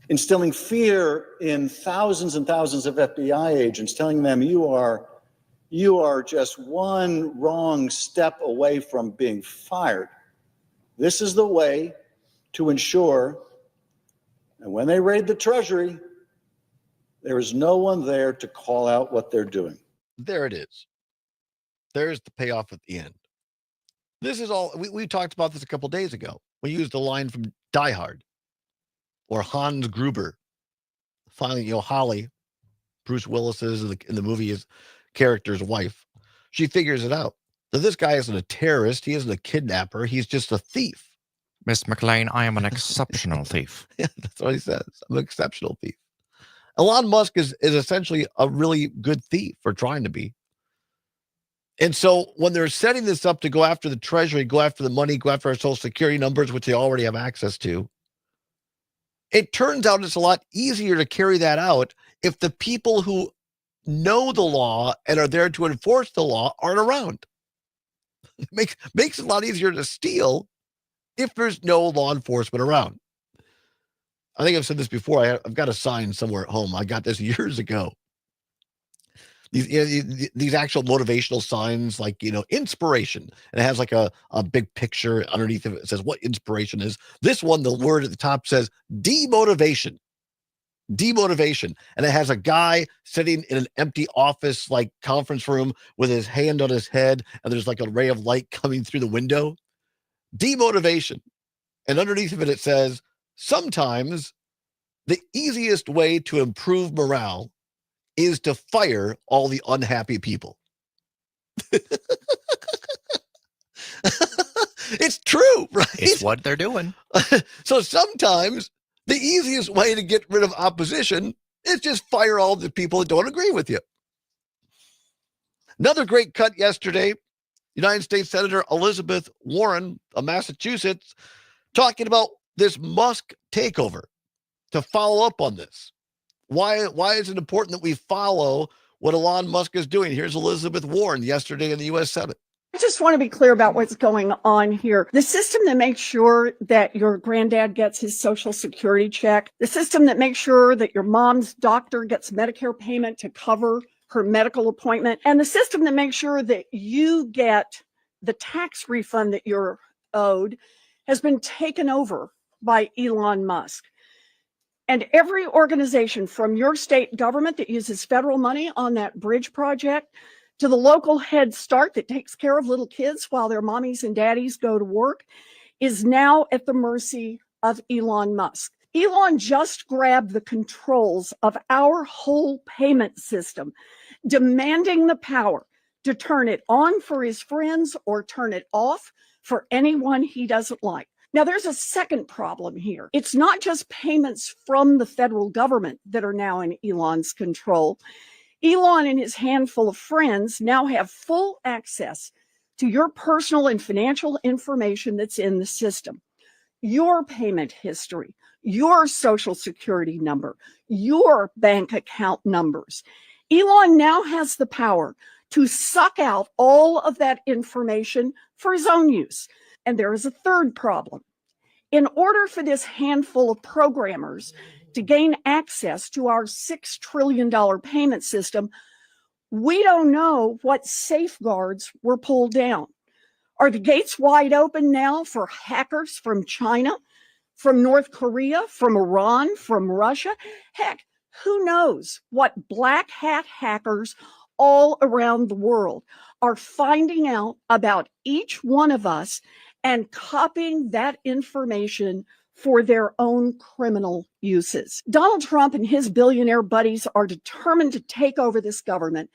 S10: instilling fear in thousands and thousands of FBI agents, telling them you are just one wrong step away from being fired. This is the way to ensure, and when they raid the Treasury, there is no one there to call out what they're doing.
S3: There it is. There's the payoff at the end. This is all, we talked about this a couple days ago. We used the line from Die Hard or Hans Gruber finally, Holly, Bruce Willis's in the movie, his character's wife, she figures it out. That this guy isn't a terrorist. He isn't a kidnapper. He's just a thief.
S4: Miss McLean, I am an exceptional thief.
S3: Yeah, that's what he says. I'm an exceptional thief. Elon Musk is essentially a really good thief, or trying to be. And so when they're setting this up to go after the treasury, go after the money, go after our social security numbers, which they already have access to, it turns out it's a lot easier to carry that out if the people who know the law and are there to enforce the law aren't around. It makes it a lot easier to steal if there's no law enforcement around. I think I've said this before. I've got a sign somewhere at home. I got this years ago. These actual motivational signs, like, inspiration. And it has like a big picture underneath of it. It says what inspiration is. This one, the word at the top says demotivation. Demotivation. And it has a guy sitting in an empty office, like conference room, with his hand on his head. And there's like a ray of light coming through the window. Demotivation. And underneath of it, it says, sometimes the easiest way to improve morale is to fire all the unhappy people. It's true, right?
S4: It's what they're doing.
S3: So sometimes the easiest way to get rid of opposition is just fire all the people that don't agree with you. Another great cut yesterday, United States Senator Elizabeth Warren of Massachusetts talking about this Musk takeover. To follow up on this. Why is it important that we follow what Elon Musk is doing? Here's Elizabeth Warren yesterday in the U.S. Senate.
S9: I just want to be clear about what's going on here. The system that makes sure that your granddad gets his Social Security check, the system that makes sure that your mom's doctor gets Medicare payment to cover her medical appointment, and the system that makes sure that you get the tax refund that you're owed has been taken over by Elon Musk. And every organization from your state government that uses federal money on that bridge project to the local Head Start that takes care of little kids while their mommies and daddies go to work is now at the mercy of Elon Musk. Elon just grabbed the controls of our whole payment system, demanding the power to turn it on for his friends or turn it off for anyone he doesn't like. Now, there's a second problem here. It's not just payments from the federal government that are now in Elon's control. Elon and his handful of friends now have full access to your personal and financial information that's in the system. Your payment history, your social security number, your bank account numbers. Elon now has the power to suck out all of that information for his own use. And there is a third problem. In order for this handful of programmers to gain access to our $6 trillion payment system, we don't know what safeguards were pulled down. Are the gates wide open now for hackers from China, from North Korea, from Iran, from Russia? Heck, who knows what black hat hackers all around the world are finding out about each one of us and copying that information for their own criminal uses. Donald Trump and his billionaire buddies are determined to take over this government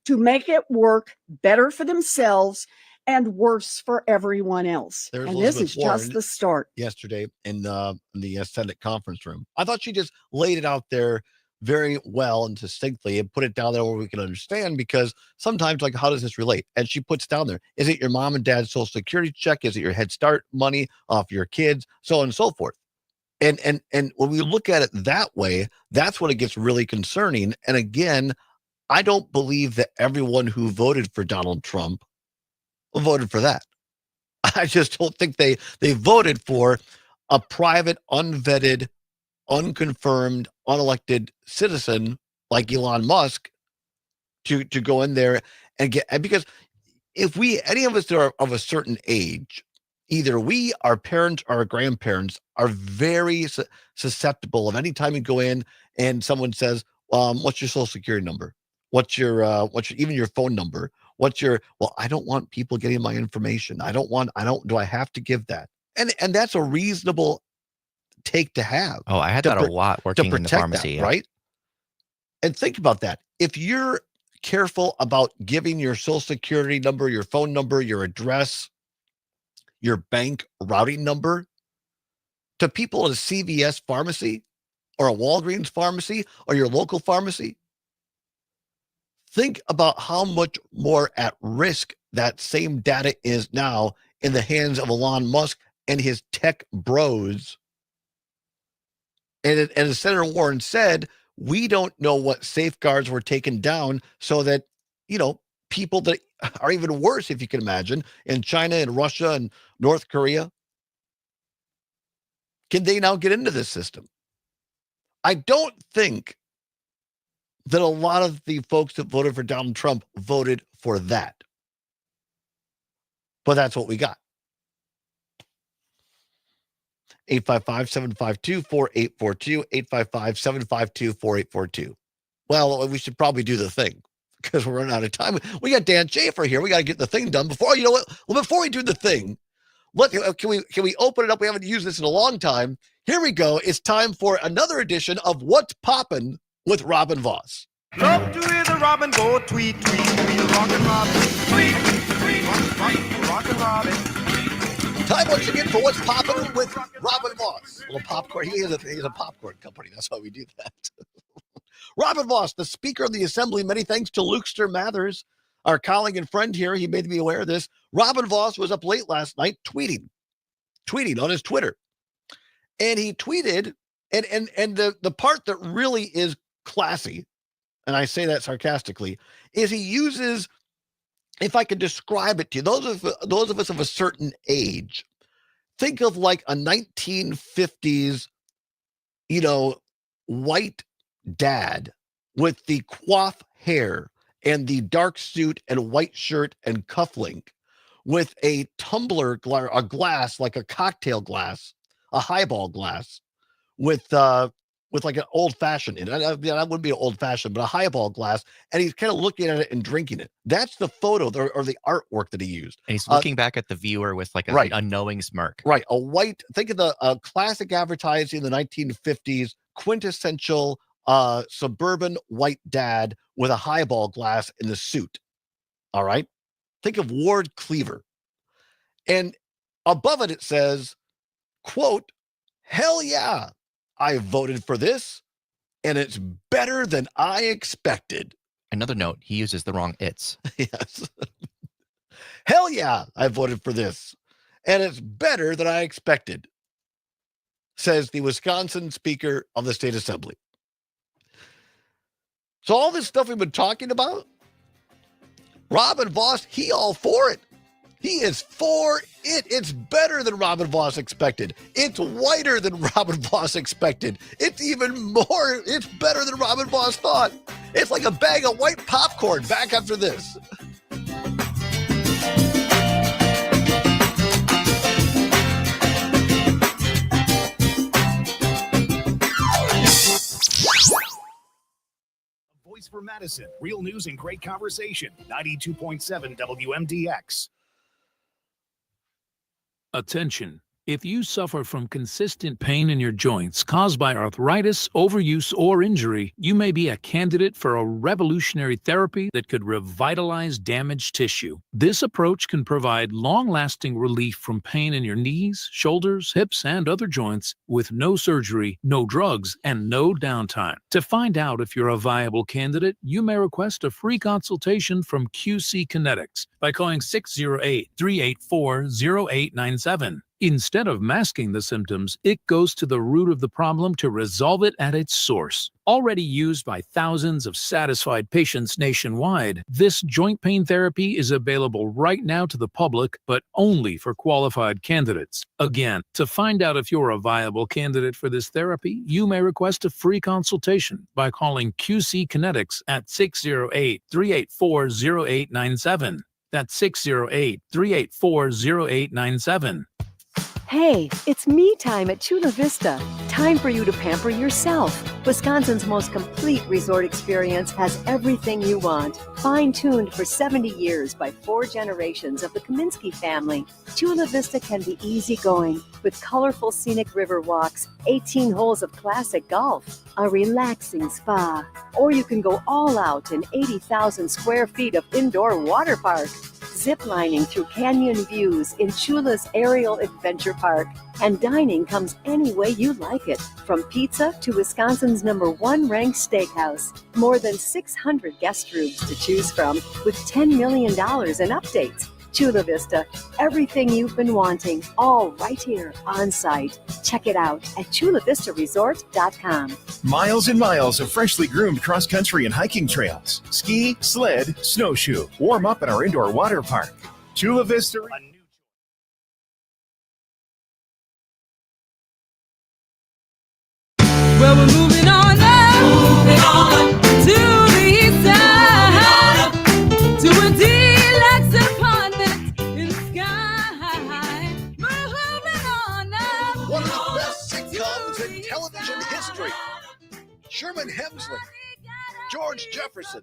S9: to make it work better for themselves and worse for everyone else.
S3: There's
S9: And this
S3: Elizabeth
S9: is
S3: Warren
S9: just the start.
S3: yesterday in the Senate conference room. I thought she just laid it out there very well and distinctly and put it down there where we can understand, because sometimes, like, how does this relate? And she puts down there, is it your mom and dad's social security check? Is it your Head Start money off your kids? So on and so forth. And when we look at it that way, that's when it gets really concerning. And again, I don't believe that everyone who voted for Donald Trump voted for that. I just don't think they voted for a private, unvetted, unconfirmed, unelected citizen like Elon Musk to go in there and get, because if any of us that are of a certain age, either we, our parents, or our grandparents are very susceptible of any time you go in and someone says, what's your social security number? What's your even your phone number? Well, I don't want people getting my information. Do I have to give that? And that's a reasonable take to have.
S4: Oh, I had that a lot working in the pharmacy.
S3: That, right? And think about that. If you're careful about giving your social security number, your phone number, your address, your bank routing number to people at a CVS pharmacy or a Walgreens pharmacy or your local pharmacy, think about how much more at risk that same data is now in the hands of Elon Musk and his tech bros. And as Senator Warren said, we don't know what safeguards were taken down so that, people that are even worse, if you can imagine, in China and Russia and North Korea, can they now get into this system? I don't think that a lot of the folks that voted for Donald Trump voted for that. But that's what we got. 855-752-4842, 855-752-4842. Well, we should probably do the thing because we're running out of time. We got Dan Schaefer here. We got to get the thing done before, before we do the thing, can we open it up? We haven't used this in a long time. Here we go. It's time for another edition of What's Poppin' with Robin Voss.
S11: Love to hear the robin go tweet, tweet, tweet, rockin' robin, tweet, tweet, rockin' robin.
S3: Time once again for What's Poppin' with Robin Voss. A little popcorn. He has a popcorn company. That's why we do that. Robin Voss, the Speaker of the Assembly. Many thanks to Lukester Mathers, our colleague and friend here. He made me aware of this. Robin Voss was up late last night tweeting on his Twitter. And he tweeted, and the part that really is classy, and I say that sarcastically, is he uses, if I could describe it to you, those of us of a certain age, think of like a 1950s, white dad with the coif hair and the dark suit and white shirt and cufflink with a tumbler, a glass, like a cocktail glass, a highball glass with like an old fashioned in it. That wouldn't be an old fashioned, but a highball glass. And he's kind of looking at it and drinking it. That's the photo or the artwork that he used.
S4: And he's looking back at the viewer with like a knowing smirk.
S3: Right. Think of the classic advertising in the 1950s, quintessential suburban white dad with a highball glass in the suit. All right. Think of Ward Cleaver. And above it says, quote, "Hell yeah, I voted for this, and it's better than I expected."
S4: Another note, he uses the wrong "it's."
S3: Yes. "Hell yeah, I voted for this, and it's better than I expected," says the Wisconsin Speaker of the State Assembly. So all this stuff we've been talking about, Robin Voss, he all for it. He is for it. It's better than Robin Voss expected. It's whiter than Robin Voss expected. It's it's better than Robin Voss thought. It's like a bag of white popcorn back after this.
S1: Voice for Madison. Real news and great conversation. 92.7 WMDX.
S12: Attention. If you suffer from consistent pain in your joints caused by arthritis, overuse, or injury, you may be a candidate for a revolutionary therapy that could revitalize damaged tissue. This approach can provide long-lasting relief from pain in your knees, shoulders, hips, and other joints with no surgery, no drugs, and no downtime. To find out if you're a viable candidate, you may request a free consultation from QC Kinetics by calling 608-384-0897. Instead of masking the symptoms, it goes to the root of the problem to resolve it at its source. Already used by thousands of satisfied patients nationwide, this joint pain therapy is available right now to the public, but only for qualified candidates. Again, to find out if you're a viable candidate for this therapy, you may request a free consultation by calling QC Kinetics at 608-384-0897. That's 608-384-0897.
S14: Hey, it's me time at Chula Vista. Time for you to pamper yourself. Wisconsin's most complete resort experience has everything you want. Fine-tuned for 70 years by 4 generations of the Kaminsky family, Chula Vista can be easygoing with colorful scenic river walks, 18 holes of classic golf, a relaxing spa, or you can go all out in 80,000 square feet of indoor water park. Ziplining through canyon views in Chula's Aerial Adventure Park. And dining comes any way you like it, from pizza to Wisconsin's #1 ranked steakhouse. More than 600 guest rooms to choose from, with $10 million in updates. Chula Vista, everything you've been wanting, all right here on site. Check it out at chulavistaresort.com.
S15: Miles and miles of freshly groomed cross-country and hiking trails. Ski, sled, snowshoe. Warm up at our indoor water park. Chula Vista.
S16: Well, we're moving on up to the east side, to a deluxe apartment in the sky. Moving on up.
S3: One of the best sitcoms in television history. Sherman Hemsley, George Jefferson,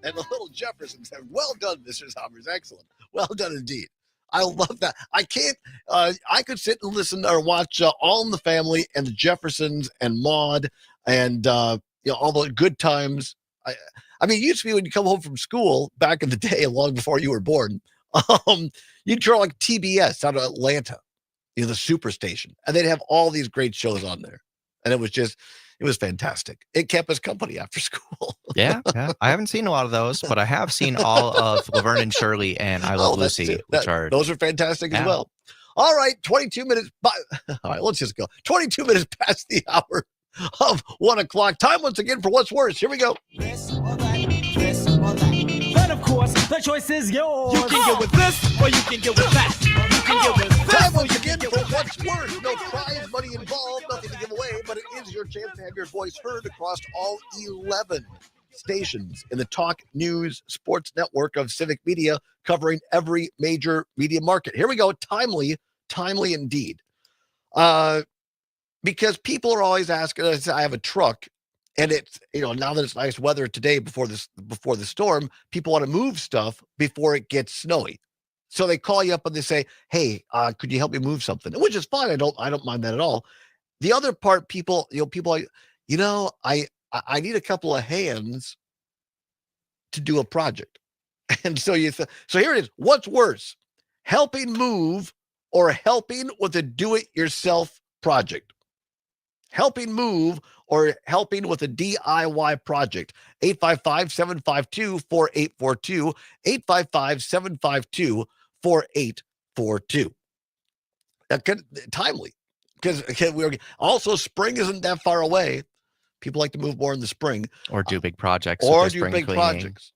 S3: and the Little Jeffersons. Well done, Mr. Sommers. Excellent. Well done indeed. I love that. I can't, I could sit and listen or watch All in the Family and the Jeffersons and Maude and, all the good times. I mean, it used to be when you come home from school back in the day, long before you were born, you'd draw like TBS out of Atlanta, the Superstation, and they'd have all these great shows on there. And it was fantastic. It kept us company after school.
S4: Yeah. I haven't seen a lot of those, but I have seen all of Laverne and Shirley and I Love Lucy,
S3: those are fantastic as well. All right, 22 minutes. All right, let's just go. 22 minutes past the hour of 1 o'clock. Time once again for What's Worse. Here we go.
S11: This or that. But of course, the choice is yours. You can get with this or you can get with that. You can get with this.
S3: Time once again for What's Worse. No prize money involved, nothing to give away, but it is your chance to have your voice heard across all 11 stations in the Talk News Sports Network of Civic Media, covering every major media market. Here we go. Timely indeed. Because people are always asking us, I have a truck, and it's, now that it's nice weather today before the storm, people want to move stuff before it gets snowy. So they call you up and they say, hey, could you help me move something? Which is fine. I don't mind that at all. The other part, people are, I need a couple of hands to do a project. And so so here it is. What's worse, helping move or helping with a do-it-yourself project? Helping move or helping with a DIY project. 855-752-4842. 855-752-4842. Timely. Because we're also, spring isn't that far away. People like to move more in the spring.
S4: Or do big projects.
S3: Or do big projects.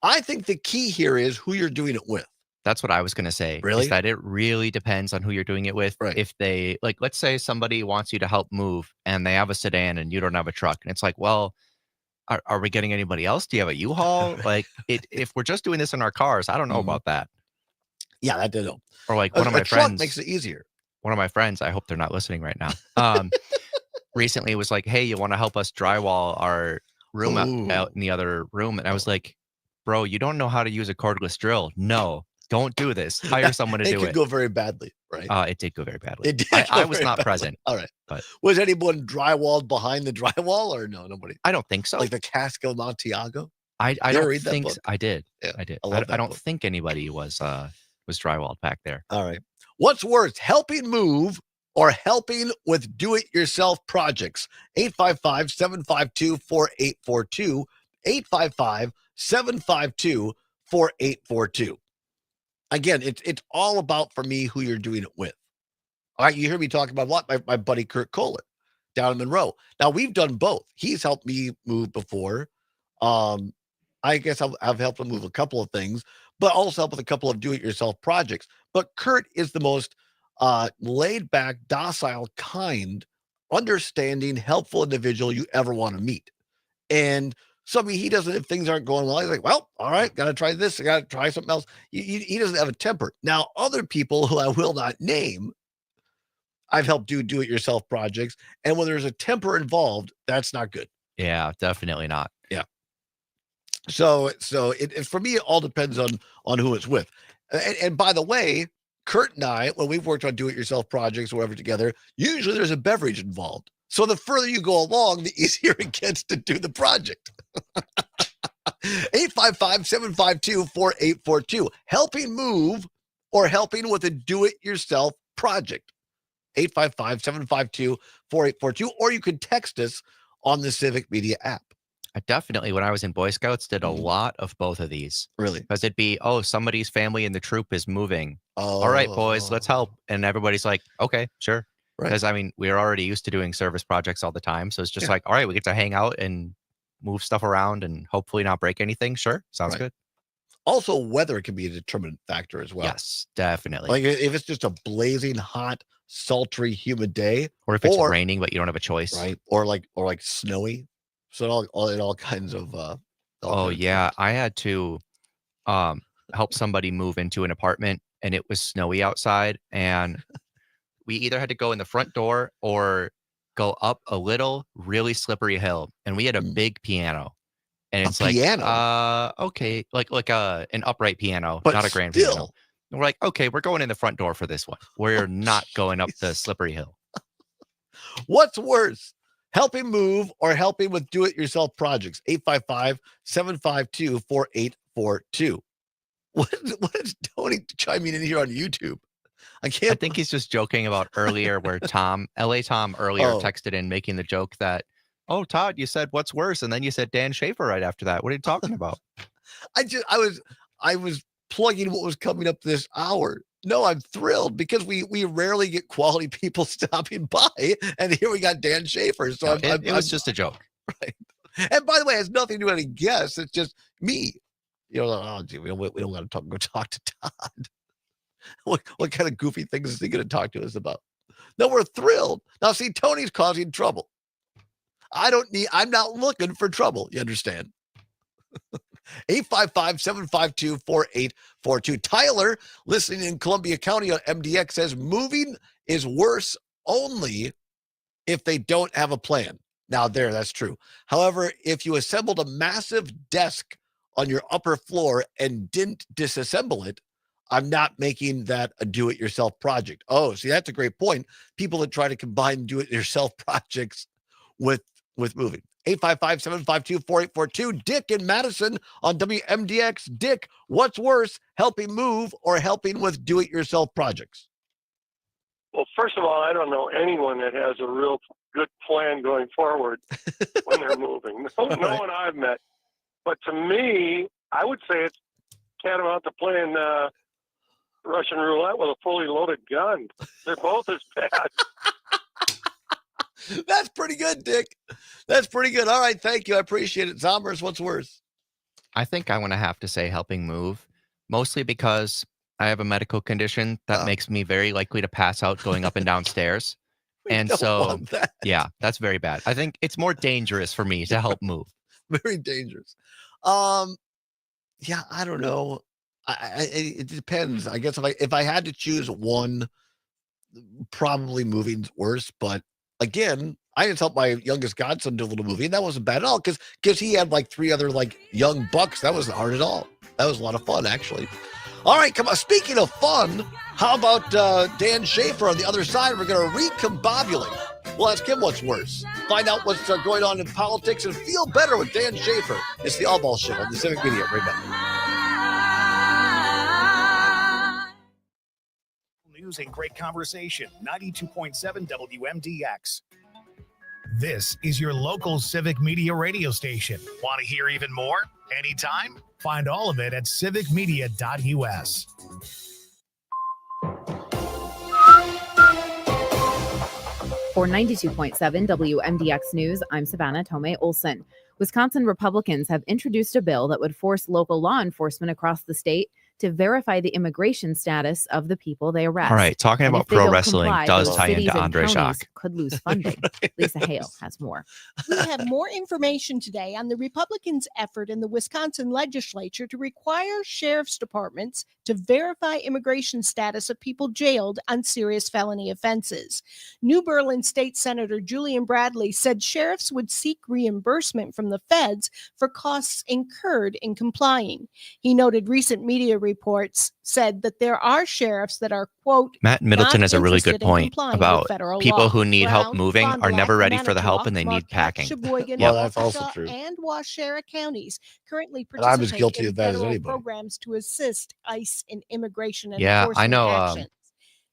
S3: I think the key here is who you're doing it with.
S4: That's what I was going to say.
S3: Really?
S4: Is that it really depends on who you're doing it with.
S3: Right.
S4: If they, let's say somebody wants you to help move and they have a sedan and you don't have a truck. And it's like, well, are we getting anybody else? Do you have a U-Haul? If we're just doing this in our cars, I don't know about that.
S3: Yeah, that did.
S4: Or one of my
S3: truck
S4: friends
S3: makes it easier.
S4: One of my friends, I hope they're not listening right now, recently was like, hey, you want to help us drywall our room out in the other room? And I was like, bro, you don't know how to use a cordless drill. No, don't do this. Hire someone to do it.
S3: It could go very badly, right?
S4: It did go very badly. I was not present.
S3: All right.
S4: But
S3: was anyone drywalled behind the drywall or no? Nobody?
S4: I don't think so.
S3: Like the Casco Montiago?
S4: I don't think so. I did.
S3: Yeah,
S4: I did.
S3: I
S4: don't think anybody was drywalled back there.
S3: All right. What's worse, helping move or helping with do-it-yourself projects? 855-752-4842. 855-752-4842. Again, it's all about, for me, who you're doing it with. All right, you hear me talking about what? My buddy Kurt Kohler down in Monroe. Now, we've done both. He's helped me move before. I guess I've helped him move a couple of things, but also help with a couple of do-it-yourself projects. But Kurt is the most laid-back, docile, kind, understanding, helpful individual you ever want to meet. And so, I mean, he doesn't, if things aren't going well, he's like, well, all right, got to try this. I got to try something else. He doesn't have a temper. Now, other people who I will not name I've helped do-it-yourself projects. And when there's a temper involved, that's not good.
S4: Yeah, definitely not.
S3: Yeah. So it for me, it all depends on who it's with. And by the way, Kurt and I, when we've worked on do-it-yourself projects or whatever together, usually there's a beverage involved. So the further you go along, the easier it gets to do the project. 855-752-4842. Helping move or helping with a do-it-yourself project. 855-752-4842. Or you can text us on the Civic Media app.
S4: I definitely, when I was in Boy Scouts, did a lot of both of these.
S3: Really?
S4: Because it'd be, somebody's family in the troop is moving. All right, boys, let's help. And everybody's like, okay, sure. Because, I mean, we're already used to doing service projects all the time. So it's just like, all right, we get to hang out and move stuff around and hopefully not break anything. Sure. Sounds good.
S3: Also, weather can be a determinant factor as well.
S4: Yes, definitely.
S3: Like if it's just a blazing hot, sultry, humid day.
S4: Or if it's raining, but you don't have a choice.
S3: Right. Or like snowy. So all kinds of
S4: yeah. I had to help somebody move into an apartment and it was snowy outside, and we either had to go in the front door or go up a little really slippery hill. And we had a big piano. And it's like okay, like an upright piano,
S3: but
S4: not a grand piano. And we're like, okay, we're going in the front door for this one. We're not going up the slippery hill.
S3: What's worse? Helping move or helping with do-it-yourself projects. 855-752-4842. What is Tony chiming in here on YouTube?
S4: I think he's just joking about earlier where LA Tom texted in making the joke that, oh, Todd, you said what's worse, and then you said Dan Schaefer right after that. What are you talking about?
S3: I was plugging what was coming up this hour. No, I'm thrilled because we rarely get quality people stopping by, and here we got Dan Schaefer. So
S4: it was just a joke,
S3: right? And by the way, it has nothing to do with any guests. It's just me. You know, we don't want to go talk to Todd. What kind of goofy things is he going to talk to us about? No, we're thrilled. Now, see, Tony's causing trouble. I'm not looking for trouble. You understand? 855-752-4842. Tyler, listening in Columbia County on MDX, says moving is worse only if they don't have a plan. Now, that's true. However, if you assembled a massive desk on your upper floor and didn't disassemble it, I'm not making that a do-it-yourself project. Oh, see, that's a great point. People that try to combine do-it-yourself projects with moving. 855-752-4842. Dick in Madison on WMDX. Dick, what's worse, helping move or helping with do-it-yourself projects?
S2: Well, first of all, I don't know anyone that has a real good plan going forward when they're moving. No one I've met. But to me, I would say it's tantamount to playing Russian roulette with a fully loaded gun. They're both as bad.
S3: That's pretty good, Dick. That's pretty good. All right, thank you. I appreciate it. Zombers, what's worse?
S4: I think I want to have to say helping move, mostly because I have a medical condition that makes me very likely to pass out going up and down stairs. And so, yeah, that's very bad. I think it's more dangerous for me to help move.
S3: Very dangerous. Yeah, I don't know. It depends. I guess if I had to choose one, probably moving's worse. But again, I just helped my youngest godson do a little movie, and that wasn't bad at all because he had like 3 other like young bucks. That wasn't hard at all. That was a lot of fun, actually. All right, come on. Speaking of fun, how about Dan Schaefer on the other side? We're going to recombobulate. We'll ask him what's worse. Find out what's going on in politics and feel better with Dan Schaefer. It's the Allbaugh Show on the Civic Media. Right back.
S1: News and great conversation. 92.7 WMDX. This is your local Civic Media radio station. Want to hear even more? Anytime? Find all of it at civicmedia.us.
S6: For 92.7 WMDX News, I'm Savannah Tomei Olson. Wisconsin Republicans have introduced a bill that would force local law enforcement across the state to verify the immigration status of the people they arrest.
S4: All right, talking about pro wrestling does tie into Andre Jacques.
S6: could lose funding. Lisa Hale has more.
S7: We have more information today on the Republicans' effort in the Wisconsin legislature to require sheriff's departments to verify immigration status of people jailed on serious felony offenses. New Berlin State Senator Julian Bradley said sheriffs would seek reimbursement from the feds for costs incurred in complying. He noted recent media reports said that there are sheriffs that are, quote,
S4: Matt Middleton
S7: not
S4: has a really good
S7: interested in
S4: point
S7: complying with
S4: about
S7: federal
S4: people
S7: law.
S4: who need help
S7: Brown,
S4: moving
S7: Fond du
S4: are never
S7: Lac,
S4: ready for the help
S7: Manitowoc,
S4: and they need
S7: Marquette,
S4: packing.
S7: Sheboygan,
S3: Well, that's also
S7: Waukesha,
S3: true.
S7: and Waushara counties currently
S3: And I'm as
S7: participate
S3: guilty
S7: in
S3: of that as
S7: federal
S3: anybody.
S7: programs to assist ICE in immigration and
S4: Yeah, I
S7: enforcement
S4: know.
S7: actions.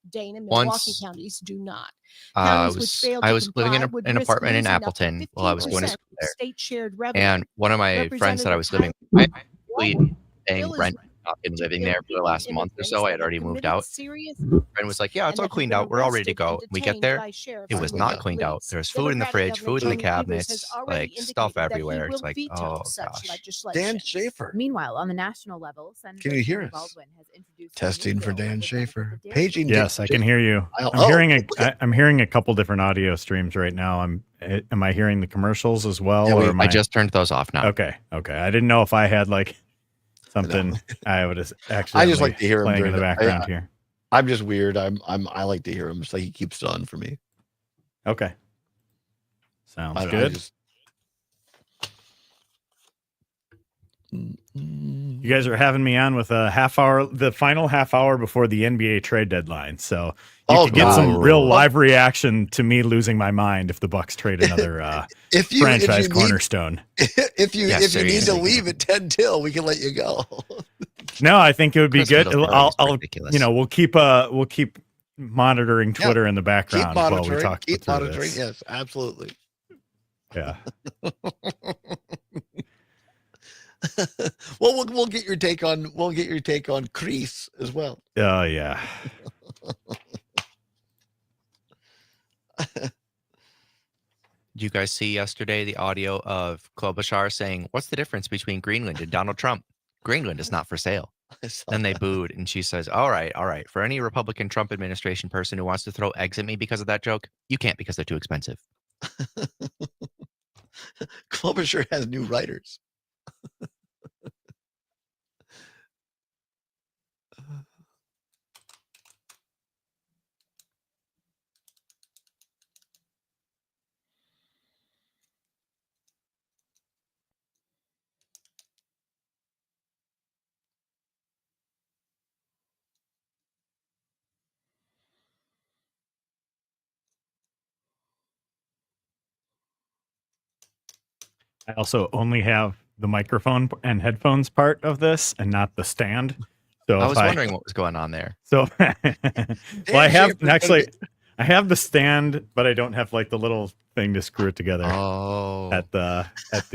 S7: Dane and Milwaukee
S4: Once
S7: counties do not.
S4: I
S7: Counties which
S4: was
S7: fail
S4: I
S7: to
S4: was living in
S7: comply would
S4: an
S7: risk
S4: apartment in
S7: losing up to
S4: Appleton while I was going to
S7: 15%
S4: school there,
S7: state shared revenue.
S4: and one of my friends that I was living with, I actually paying rent, not been living there for the last month or so. I had already moved out. Friend was like, "Yeah, it's all cleaned out. We're all ready to go." We get there, it was not cleaned out. There was food in the fridge, food in the cabinets, like stuff everywhere. It's like, oh gosh.
S3: Dan Schaefer.
S6: Meanwhile, on the national level, Senator
S3: Can you hear
S6: Tammy
S3: us?
S6: Baldwin has introduced a
S3: Testing
S6: new
S3: for
S6: bill
S3: Dan
S6: that
S3: Schaefer.
S6: benefits
S3: Paging.
S17: Yes, I can hear you. I'm hearing a couple different audio streams right now. Am I hearing the commercials as well?
S4: Yeah,
S17: or
S4: I just turned those off now.
S17: Okay. I didn't know if I had like something I would actually.
S3: I just like to hear him
S17: playing
S3: during
S17: in the background here.
S3: I'm just weird. I like to hear him. It's like he keeps it on for me.
S17: Okay. Sounds good. You guys are having me on with a half hour, the final half hour before the NBA trade deadline. So you can get some real live reaction to me losing my mind if the Bucks trade another franchise cornerstone.
S3: If you need to leave at 10 till, we can let you go.
S17: No, I think it would be good. I'll we'll keep monitoring Twitter in the background while we talk.
S3: Keep monitoring. Yes, absolutely.
S17: Yeah.
S3: Well, we'll get your take on Crease as well.
S17: Oh yeah.
S4: Did you guys see yesterday the audio of Klobuchar saying, "What's the difference between Greenland and Donald Trump? Greenland is not for sale." Then they booed, and she says, all right. For any Republican Trump administration person who wants to throw eggs at me because of that joke, you can't because they're too expensive."
S3: Klobuchar has new writers.
S17: I also only have the microphone and headphones part of this and not the stand. So
S4: I was wondering what was going on there.
S17: So well, I have I have the stand, but I don't have like the little thing to screw it together at the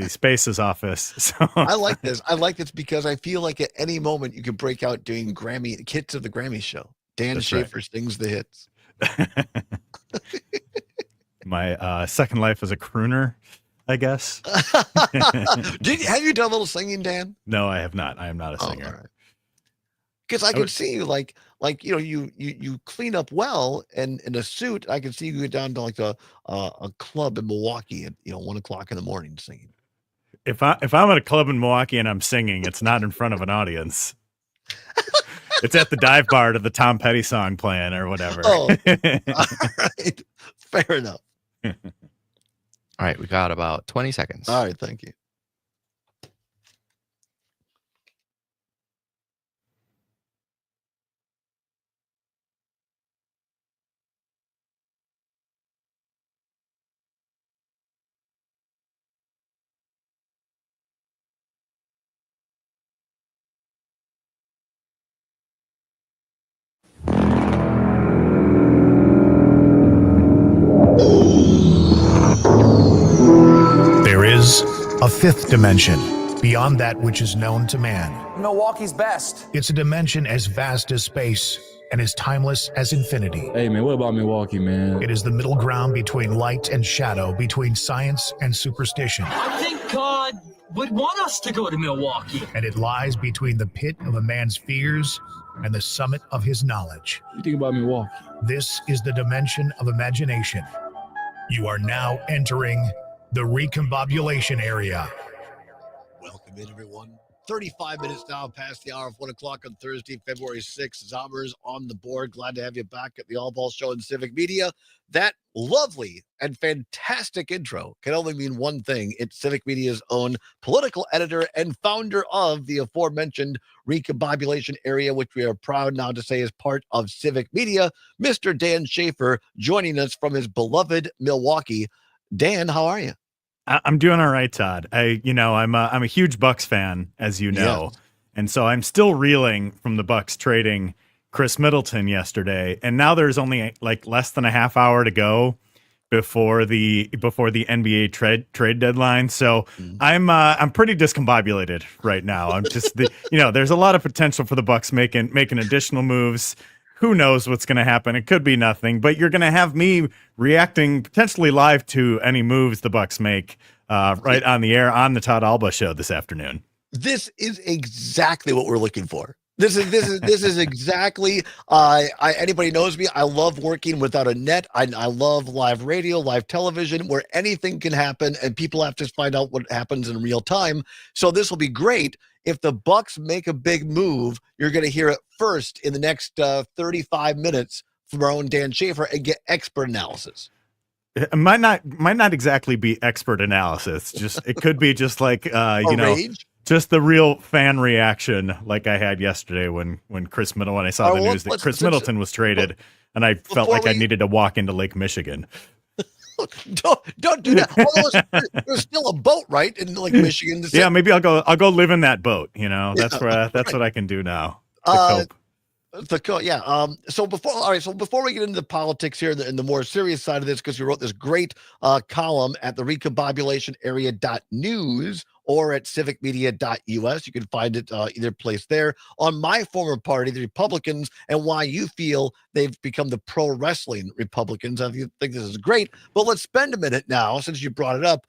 S17: Spaces office. So
S3: I like this. I like this because I feel like at any moment you can break out doing Grammy hits of the Grammy show. Dan Schaefer sings the hits.
S17: My second life as a crooner, I guess.
S3: Have you done a little singing, Dan?
S17: No, I have not. I am not a singer.
S3: Because I can see you like you clean up well and in a suit. I can see you go down to like a club in Milwaukee at 1 o'clock in the morning singing.
S17: If I'm at a club in Milwaukee and I'm singing, it's not in front of an audience. It's at the dive bar to the Tom Petty song playing or whatever.
S3: Oh, all right. Fair enough.
S4: All right, we got about 20 seconds.
S3: All right, thank you.
S1: There is a fifth dimension beyond that which is known to man.
S11: Milwaukee's best.
S1: It's a dimension as vast as space and as timeless as infinity.
S18: Hey, man, what about Milwaukee, man?
S1: It is the middle ground between light and shadow, between science and superstition.
S11: I think God would want us to go to Milwaukee.
S1: And it lies between the pit of a man's fears and the summit of his knowledge.
S18: What do you think about Milwaukee?
S1: This is the dimension of imagination. You are now entering the recombobulation area.
S3: Welcome in, everyone. 35 minutes now past the hour of 1 o'clock on Thursday, February 6th. Zombers on the board. Glad to have you back at the Allbaugh Show in Civic Media. That lovely and fantastic intro can only mean one thing. It's Civic Media's own political editor and founder of the aforementioned recombobulation area, which we are proud now to say is part of Civic Media, Mr. Dan Schaefer, joining us from his beloved Milwaukee. Dan, how are you?
S17: I'm doing all right, Todd. I'm a huge Bucks fan, as you know, and so I'm still reeling from the Bucks trading Chris Middleton yesterday, and now there's only like less than a half hour to go before the NBA trade deadline. So I'm pretty discombobulated right now. I'm just there's a lot of potential for the Bucks making additional moves. Who knows what's going to happen? It could be nothing, but you're going to have me reacting potentially live to any moves the Bucks make right on the air on the Todd Allbaugh Show this afternoon.
S3: This is exactly what we're looking for. This is exactly. Anybody knows me. I love working without a net. I love live radio, live television, where anything can happen and people have to find out what happens in real time. So this will be great. If the Bucks make a big move, you're going to hear it first in the next 35 minutes from our own Dan Schaefer and get expert analysis.
S17: It might not exactly be expert analysis. It could be just like rage? Just the real fan reaction, like I had yesterday when Chris Middleton, when I saw the news that Chris Middleton was traded, and I felt like I needed to walk into Lake Michigan.
S3: Don't do that. Although there's still a boat, right, in Lake Michigan.
S17: Yeah, maybe I'll go live in that boat. That's what I can do now.
S3: So before we get into the politics here and the more serious side of this, because you wrote this great column at the recombobulation area.news or at civicmedia.us. You can find it either place there on my former party, the Republicans, and why you feel they've become the pro wrestling Republicans. I think this is great, but let's spend a minute now, since you brought it up,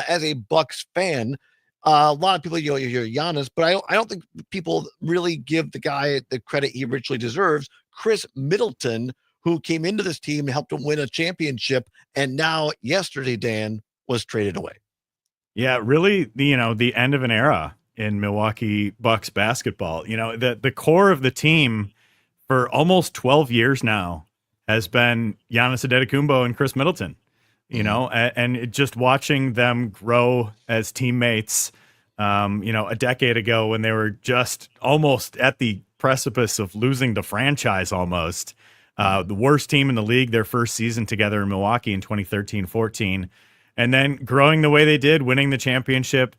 S3: as a Bucks fan. A lot of people, you hear Giannis, but I don't think people really give the guy the credit he richly deserves. Chris Middleton, who came into this team, helped him win a championship, and now yesterday, Dan, was traded away.
S17: Yeah, really, the end of an era in Milwaukee Bucks basketball. The core of the team for almost 12 years now has been Giannis Antetokounmpo and Chris Middleton. And just watching them grow as teammates, a decade ago when they were just almost at the precipice of losing the franchise almost. The worst team in the league their first season together in Milwaukee in 2013-14. And then growing the way they did, winning the championship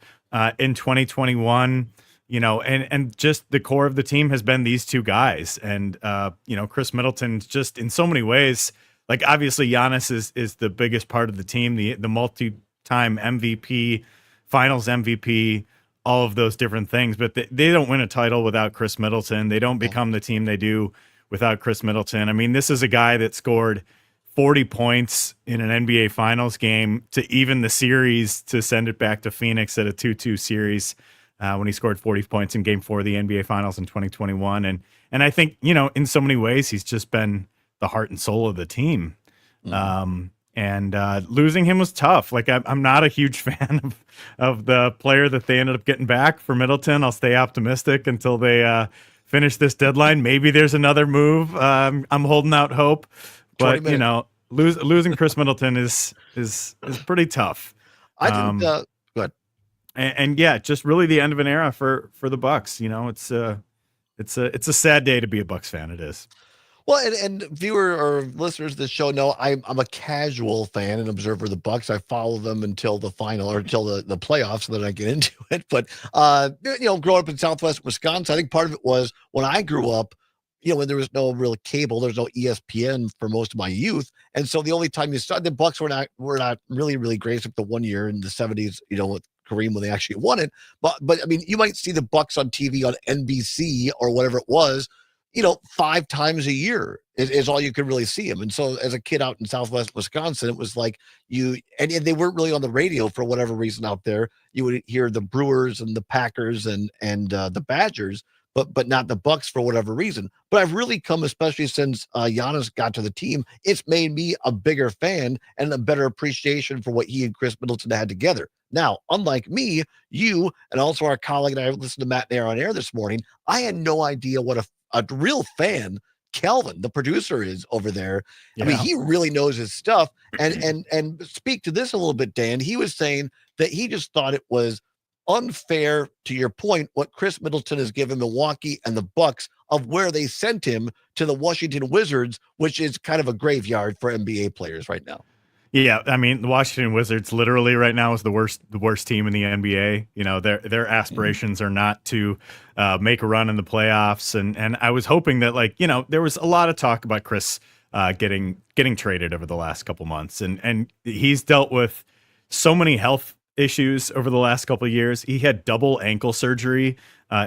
S17: in 2021, and just the core of the team has been these two guys. And, Chris Middleton's just in so many ways, like obviously Giannis is the biggest part of the team, the multi-time MVP, finals MVP, all of those different things. But they don't win a title without Chris Middleton. They don't become the team they do without Chris Middleton. I mean, this is a guy that scored 40 points in an NBA Finals game to even the series to send it back to Phoenix at a 2-2 series when he scored 40 points in Game 4 of the NBA Finals in 2021. And I think, in so many ways, he's just been the heart and soul of the team. And losing him was tough. Like I'm not a huge fan of the player that they ended up getting back for Middleton. I'll stay optimistic until they finish this deadline. Maybe there's another move. I'm holding out hope. But losing Chris Middleton is pretty tough.
S3: I think. Go ahead.
S17: And yeah, just really the end of an era for the Bucks. It's a sad day to be a Bucks fan. It is.
S3: Well, and viewer or listeners of the show know I'm a casual fan and observer of the Bucks. I follow them until the final or until the playoffs, so that I get into it. But growing up in Southwest Wisconsin, I think part of it was when I grew up. When there was no real cable, there's no ESPN for most of my youth. And so the only time you saw the Bucks were not really, really great, except the one year in the 70s, with Kareem when they actually won it. But I mean, you might see the Bucks on TV on NBC or whatever it was, 5 times a year is all you could really see them. And so as a kid out in Southwest Wisconsin, it was like and they weren't really on the radio for whatever reason out there. You would hear the Brewers and the Packers and the Badgers. but not the Bucks for whatever reason. But I've really come, especially since Giannis got to the team, it's made me a bigger fan and a better appreciation for what he and Chris Middleton had together. Now, unlike me, you, and also our colleague and I listened to Matt Nair on air this morning, I had no idea what a real fan Calvin, the producer, is over there. I mean, he really knows his stuff. And speak to this a little bit, Dan. He was saying that he just thought it was unfair, to your point, what Chris Middleton has given Milwaukee and the Bucks of where they sent him to the Washington Wizards, which is kind of a graveyard for NBA players right now.
S17: Yeah, I mean, the Washington Wizards literally right now is the worst team in the NBA. You know, their aspirations are not to make a run in the playoffs, and I was hoping that, like, you know, there was a lot of talk about Chris getting traded over the last couple months, and he's dealt with so many health issues over the last couple of years. He had double ankle surgery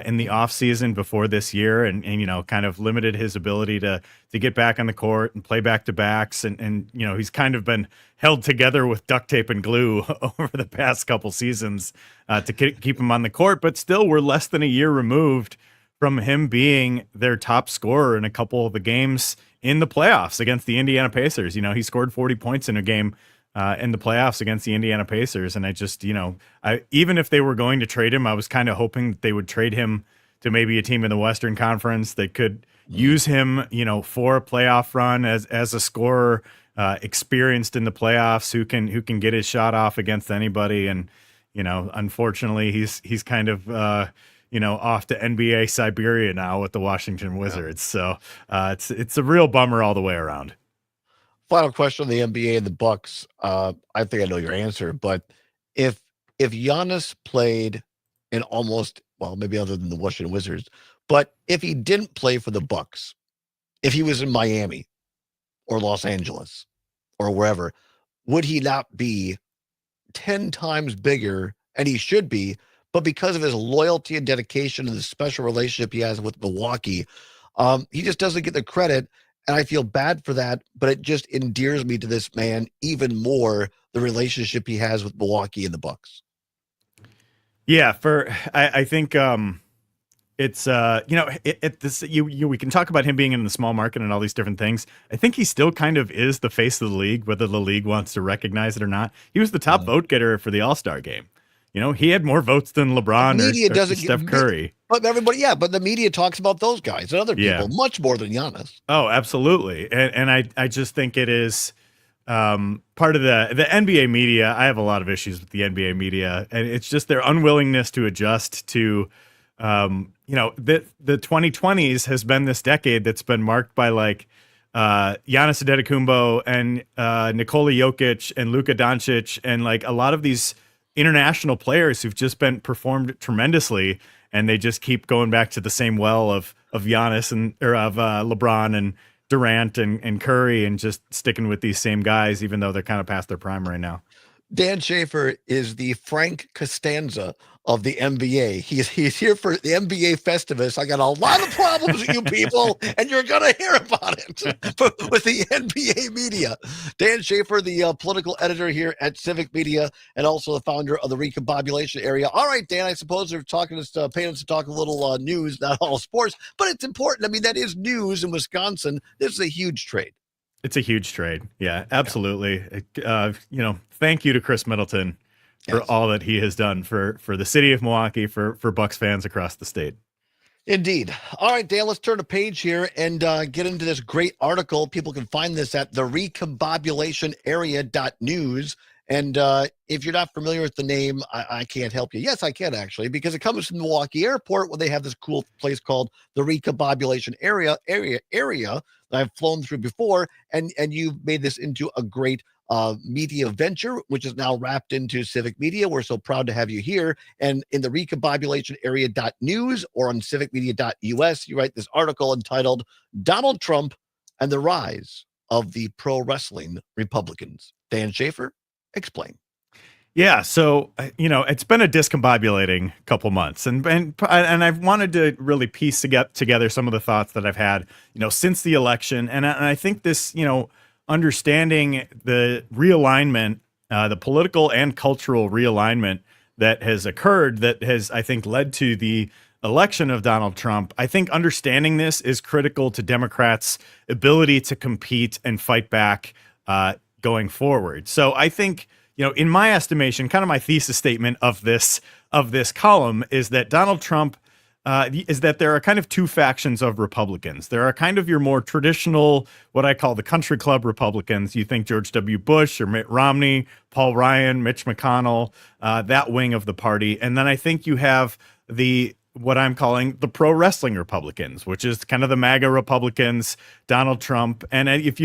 S17: in the offseason before this year, and you know, kind of limited his ability to get back on the court and play back-to-backs, and you know, he's kind of been held together with duct tape and glue over the past couple seasons to keep him on the court. But still, we're less than a year removed from him being their top scorer in a couple of the games in the playoffs against the Indiana Pacers. You know, he scored 40 points in a game in the playoffs against the Indiana Pacers. And I just, you know, even if they were going to trade him, I was kind of hoping that they would trade him to maybe a team in the Western Conference that could use him, you know, for a playoff run as a scorer, experienced in the playoffs, who can get his shot off against anybody. And, you know, unfortunately, he's kind of, you know, off to NBA Siberia now with the Washington Wizards. So it's a real bummer all the way around.
S3: Final question on the NBA and the Bucks. I think I know your answer, but if Giannis played in almost, well, maybe other than the Washington Wizards, but if he didn't play for the Bucks, if he was in Miami or Los Angeles or wherever, would he not be 10 times bigger? And he should be, but because of his loyalty and dedication and the special relationship he has with Milwaukee, he just doesn't get the credit. And I feel bad for that, but it just endears me to this man even more, the relationship he has with Milwaukee and the Bucks.
S17: Yeah, I think it's you know, we can talk about him being in the small market and all these different things. I think he still kind of is the face of the league, whether the league wants to recognize it or not. He was the top vote getter for the All-Star game. You know, he had more votes than LeBron or Steph Curry.
S3: But everybody, but the media talks about those guys and other people much more than Giannis.
S17: Oh, absolutely. And I just think it is part of the NBA media. I have a lot of issues with the NBA media, and it's just their unwillingness to adjust to, you know, the 2020s has been this decade that's been marked by, like, Giannis Antetokounmpo and Nikola Jokic and Luka Doncic and, like, a lot of these international players who've just been performed tremendously, and they just keep going back to the same well of Giannis or of LeBron and Durant and Curry, and just sticking with these same guys, even though they're kind of past their prime right now.
S3: Dan Schaefer is the Frank Costanza of the NBA. He's here for the NBA Festivus. I got a lot of problems with you people, and you're going to hear about it with the NBA media. Dan Schaefer, the political editor here at Civic Media, and also the founder of the Recombobulation Area. All right, Dan, I suppose they're paying us to talk a little news, not all sports, but it's important. I mean, that is news in Wisconsin. This is a huge trade.
S17: It's a huge trade. Yeah, absolutely. You know, thank you to Chris Middleton for all that he has done for the city of Milwaukee, for Bucks fans across the state.
S3: Indeed. All right, Dan, let's turn a page here and get into this great article. People can find this at the recombobulationarea.news. And if you're not familiar with the name, I can't help you. Yes, I can, actually, because it comes from Milwaukee Airport, where they have this cool place called the Recombobulation Area that I've flown through before, and you've made this into a great media venture, which is now wrapped into Civic Media. We're so proud to have you here. And in the recombobulationarea.news or on civicmedia.us, you write this article entitled Donald Trump and the Rise of the Pro Wrestling Republicans. Dan Schaefer, explain.
S17: Yeah, so, you know, it's been a discombobulating couple months, and I've wanted to really piece together some of the thoughts that I've had, you know, since the election, and I think this, you know, understanding the realignment, the political and cultural realignment that has occurred, that has, I think, led to the election of Donald Trump, I think understanding this is critical to Democrats' ability to compete and fight back going forward. So I think, in my estimation, kind of my thesis statement of this column is that Donald Trump is that there are kind of two factions of Republicans. There are kind of your more traditional, what I call the country club Republicans. You think George W. Bush or Mitt Romney, Paul Ryan, Mitch McConnell, that wing of the party. And then I think you have what I'm calling the pro wrestling Republicans, which is kind of the MAGA Republicans, Donald Trump. And if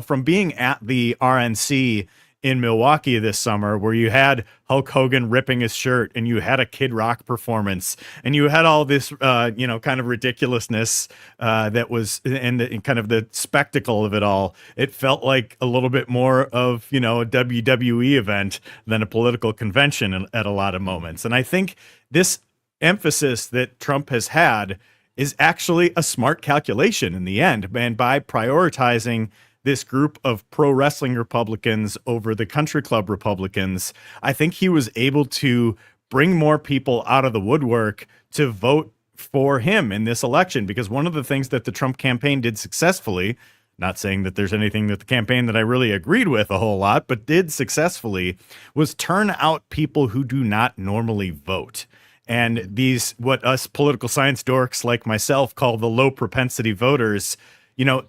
S17: from being at the RNC in Milwaukee this summer, where you had Hulk Hogan ripping his shirt and you had a Kid Rock performance and you had all this, kind of ridiculousness that was and kind of the spectacle of it all. It felt like a little bit more of, a WWE event than a political convention at a lot of moments. And I think this emphasis that Trump has had is actually a smart calculation in the end. And by prioritizing this group of pro wrestling Republicans over the country club Republicans, I think he was able to bring more people out of the woodwork to vote for him in this election. Because one of the things that the Trump campaign did successfully, not saying that there's anything that the campaign that I really agreed with a whole lot, but did successfully, was turn out people who do not normally vote. And these, what us political science dorks like myself call the low propensity voters,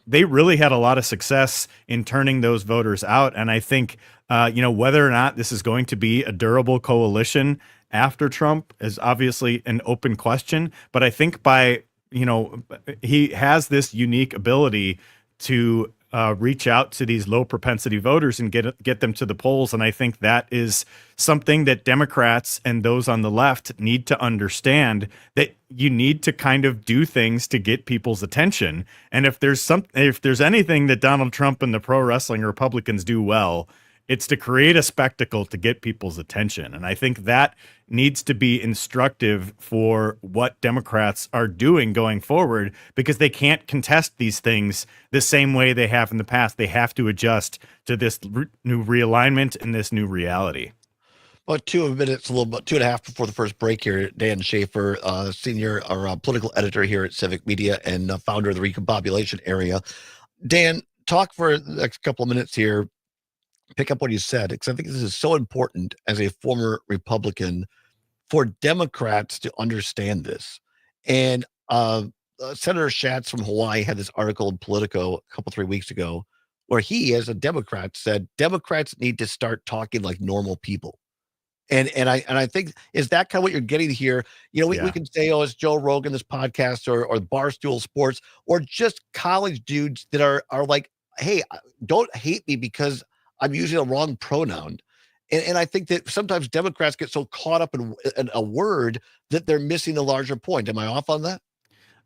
S17: they really had a lot of success in turning those voters out. And I think, whether or not this is going to be a durable coalition after Trump is obviously an open question. But I think he has this unique ability to reach out to these low propensity voters and get them to the polls. And I think that is something that Democrats and those on the left need to understand, that you need to kind of do things to get people's attention. And if there's anything that Donald Trump and the pro wrestling Republicans do well, it's to create a spectacle to get people's attention. And I think that needs to be instructive for what Democrats are doing going forward, because they can't contest these things the same way they have in the past. They have to adjust to this new realignment and this new reality.
S3: About 2 minutes, a little bit, 2.5 before the first break here. Dan Schaefer, senior or political editor here at Civic Media and founder of the Recombobulation Area. Dan, talk for the next couple of minutes here. Pick up what you said, because I think this is so important as a former Republican for Democrats to understand this. And Senator Schatz from Hawaii had this article in Politico a couple, 3 weeks ago, where he, as a Democrat, said Democrats need to start talking like normal people. And I think, is that kind of what you're getting here? We can say, it's Joe Rogan, this podcast, or Barstool Sports, or just college dudes that are like, hey, don't hate me because I'm using a wrong pronoun. And I think that sometimes Democrats get so caught up in a word that they're missing the larger point. Am I off on that?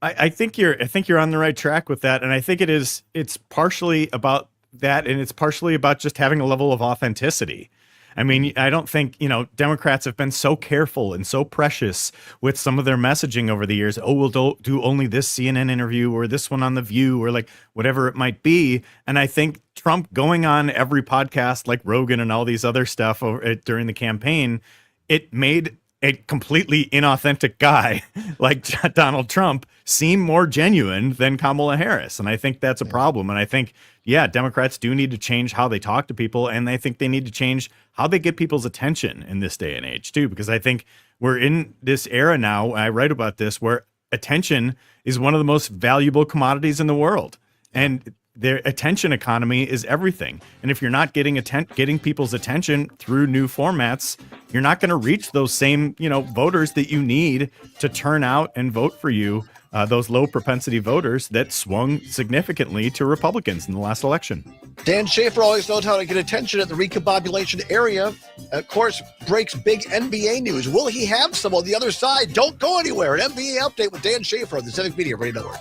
S17: I think you're on the right track with that. And I think it's partially about that. And it's partially about just having a level of authenticity. I mean, I don't think, Democrats have been so careful and so precious with some of their messaging over the years. Oh, we'll do only this CNN interview or this one on The View or like whatever it might be. And I think Trump going on every podcast like Rogan and all these other stuff during the campaign, it made a completely inauthentic guy like Donald Trump seem more genuine than Kamala Harris. And I think that's a problem. And I think, Democrats do need to change how they talk to people. And I think they need to change how they get people's attention in this day and age too, because I think we're in this era now, I write about this, where attention is one of the most valuable commodities in the world. And their attention economy is everything. And if you're not getting people's attention through new formats, you're not going to reach those same, voters that you need to turn out and vote for you. Those low propensity voters that swung significantly to Republicans in the last election.
S3: Dan Schaefer always knows how to get attention at the Recombobulation Area. Of course, breaks big NBA news. Will he have some on the other side? Don't go anywhere. An NBA update with Dan Schaefer on the Civic Media Radio Network.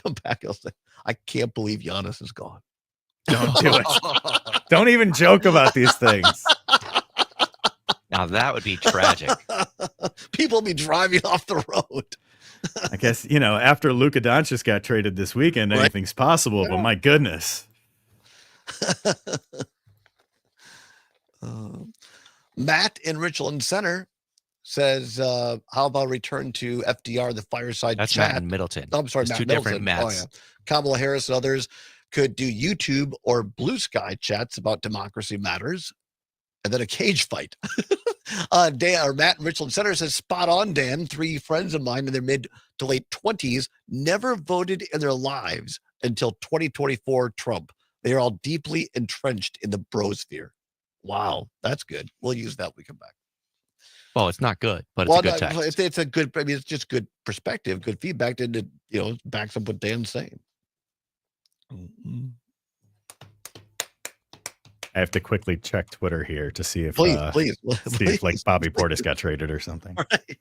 S3: Come back, I'll say, I can't believe Giannis is gone.
S17: Don't do it. Don't even joke about these things.
S4: Now that would be tragic.
S3: People be driving off the road.
S17: I guess, after Luka Doncic got traded this weekend, anything's possible, but my goodness.
S3: Matt in Richland Center says, how about return to FDR, the fireside
S4: That's
S3: chat?
S4: Matt in Middleton.
S3: Oh, I'm sorry,
S4: There's
S3: Matt
S4: two different
S3: Middleton.
S4: Matts.
S3: Oh, yeah. Kamala Harris and others could do YouTube or Blue Sky chats about democracy matters, and then a cage fight. Dan or Matt in Richland Center says, spot on, Dan. 3 friends of mine in their mid to late 20s never voted in their lives until 2024 Trump. They are all deeply entrenched in the brosphere. Wow, that's good. We'll use that when we come back.
S4: Well, it's not good, but it's a good text.
S3: It's a good, I mean, it's just good perspective, good feedback, and it, backs up what Dan's saying. Mm-hmm.
S17: I have to quickly check Twitter here to see if
S3: please,
S17: if like Bobby Portis got traded or something.
S3: Right.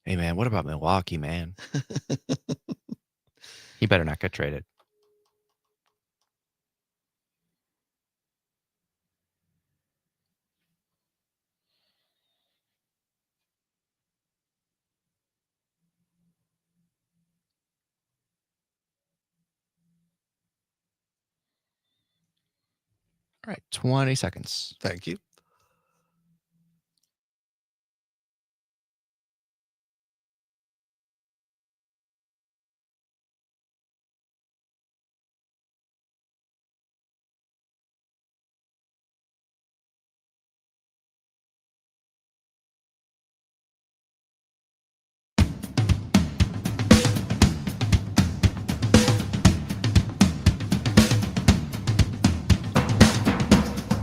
S4: Hey, man, what about Milwaukee, man? He better not get traded. All right, 20 seconds.
S3: Thank you.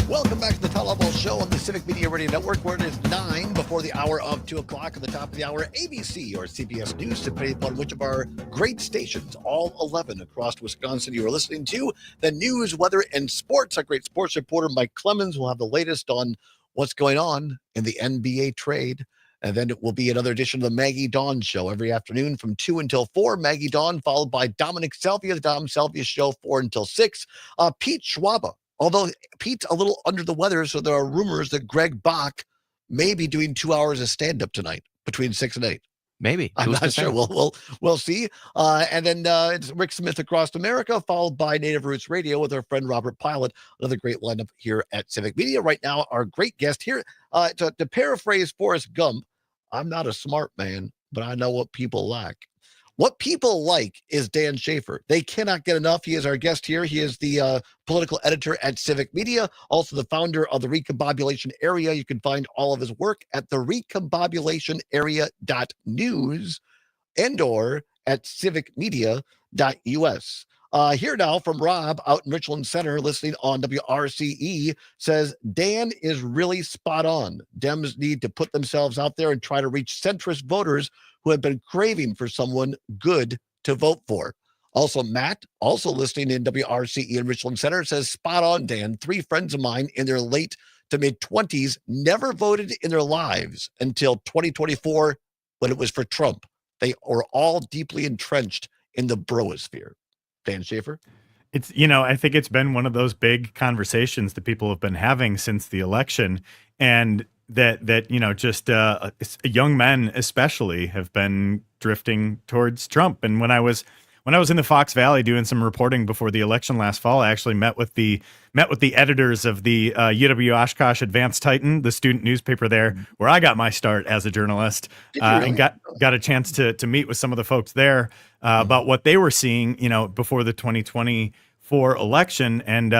S3: Welcome back to the Todd Allbaugh Show on the Civic Media Radio Network, where it is 9 before the hour of 2 o'clock. At the top of the hour, ABC or CBS News, depending upon which of our great stations, all 11 across Wisconsin, you are listening to. The news, weather, and sports. Our great sports reporter, Mike Clemens, will have the latest on what's going on in the NBA trade. And then it will be another edition of the Maggie Dawn Show every afternoon from 2 until 4. Maggie Dawn, followed by Dominic Salvia, the Dom Salvia Show, 4 until 6. Pete Schwaba. Although Pete's a little under the weather, so there are rumors that Greg Bach may be doing 2 hours of stand-up tonight between 6 and 8.
S4: Maybe.
S3: I'm not sure. We'll see. And then it's Rick Smith Across America, followed by Native Roots Radio with our friend Robert Pilot. Another great lineup here at Civic Media. Right now, our great guest here, to paraphrase Forrest Gump, I'm not a smart man, but I know what people lack. What people like is Dan Schaefer. They cannot get enough. He is our guest here. He is the political editor at Civic Media, also the founder of the Recombobulation Area. You can find all of his work at the recombobulationarea.news and or at civicmedia.us. Here now from Rob out in Richland Center, listening on WRCE, says, Dan is really spot on. Dems need to put themselves out there and try to reach centrist voters who have been craving for someone good to vote for. Also, Matt, also listening in WRCE in Richland Center, says, spot on, Dan. 3 friends of mine in their late to mid-20s never voted in their lives until 2024 when it was for Trump. They are all deeply entrenched in the brosphere. Dan Schaefer?
S17: It's, I think it's been one of those big conversations that people have been having since the election, and that just young men especially have been drifting towards Trump. And when I was in the Fox Valley doing some reporting before the election last fall, I actually met with the editors of the UW Oshkosh Advanced Titan, the student newspaper there, where I got my start as a journalist, really? And got a chance to meet with some of the folks there about what they were seeing, before the 2024 election. And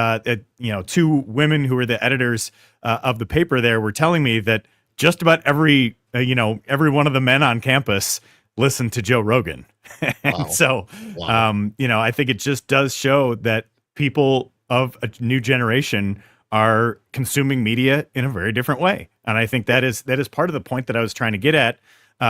S17: 2 women who were the editors of the paper there were telling me that just about every one of the men on campus listened to Joe Rogan. And
S3: Wow.
S17: so,
S3: Wow.
S17: I think it just does show that people of a new generation are consuming media in a very different way. And I think that is part of the point that I was trying to get at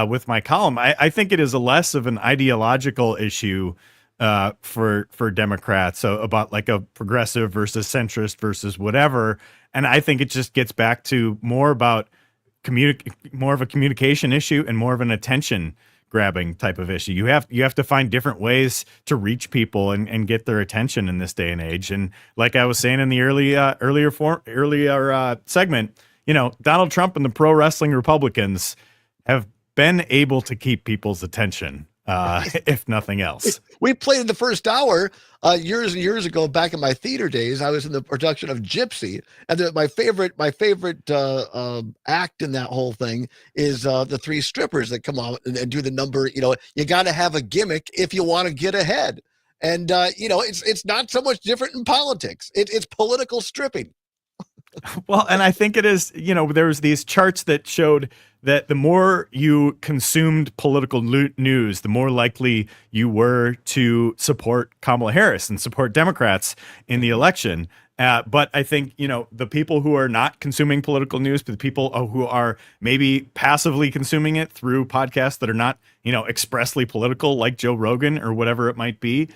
S17: with my column. I think it is a less of an ideological issue for Democrats, so about like a progressive versus centrist versus whatever. And I think it just gets back to more about more of a communication issue and more of an attention grabbing type of issue. You have to find different ways to reach people and get their attention in this day and age. And like I was saying in the earlier segment, Donald Trump and the pro wrestling Republicans have been able to keep people's attention, if nothing else.
S3: We played in the first hour years and years ago, back in my theater days. I was in the production of Gypsy, and my favorite act in that whole thing is the three strippers that come out and do the number. You got to have a gimmick if you want to get ahead, and it's not so much different in politics. It's political stripping.
S17: Well, and I think it is, there was these charts that showed that the more you consumed political news, the more likely you were to support Kamala Harris and support Democrats in the election. But I think, the people who are not consuming political news, but the people who are maybe passively consuming it through podcasts that are not, expressly political, like Joe Rogan or whatever it might be,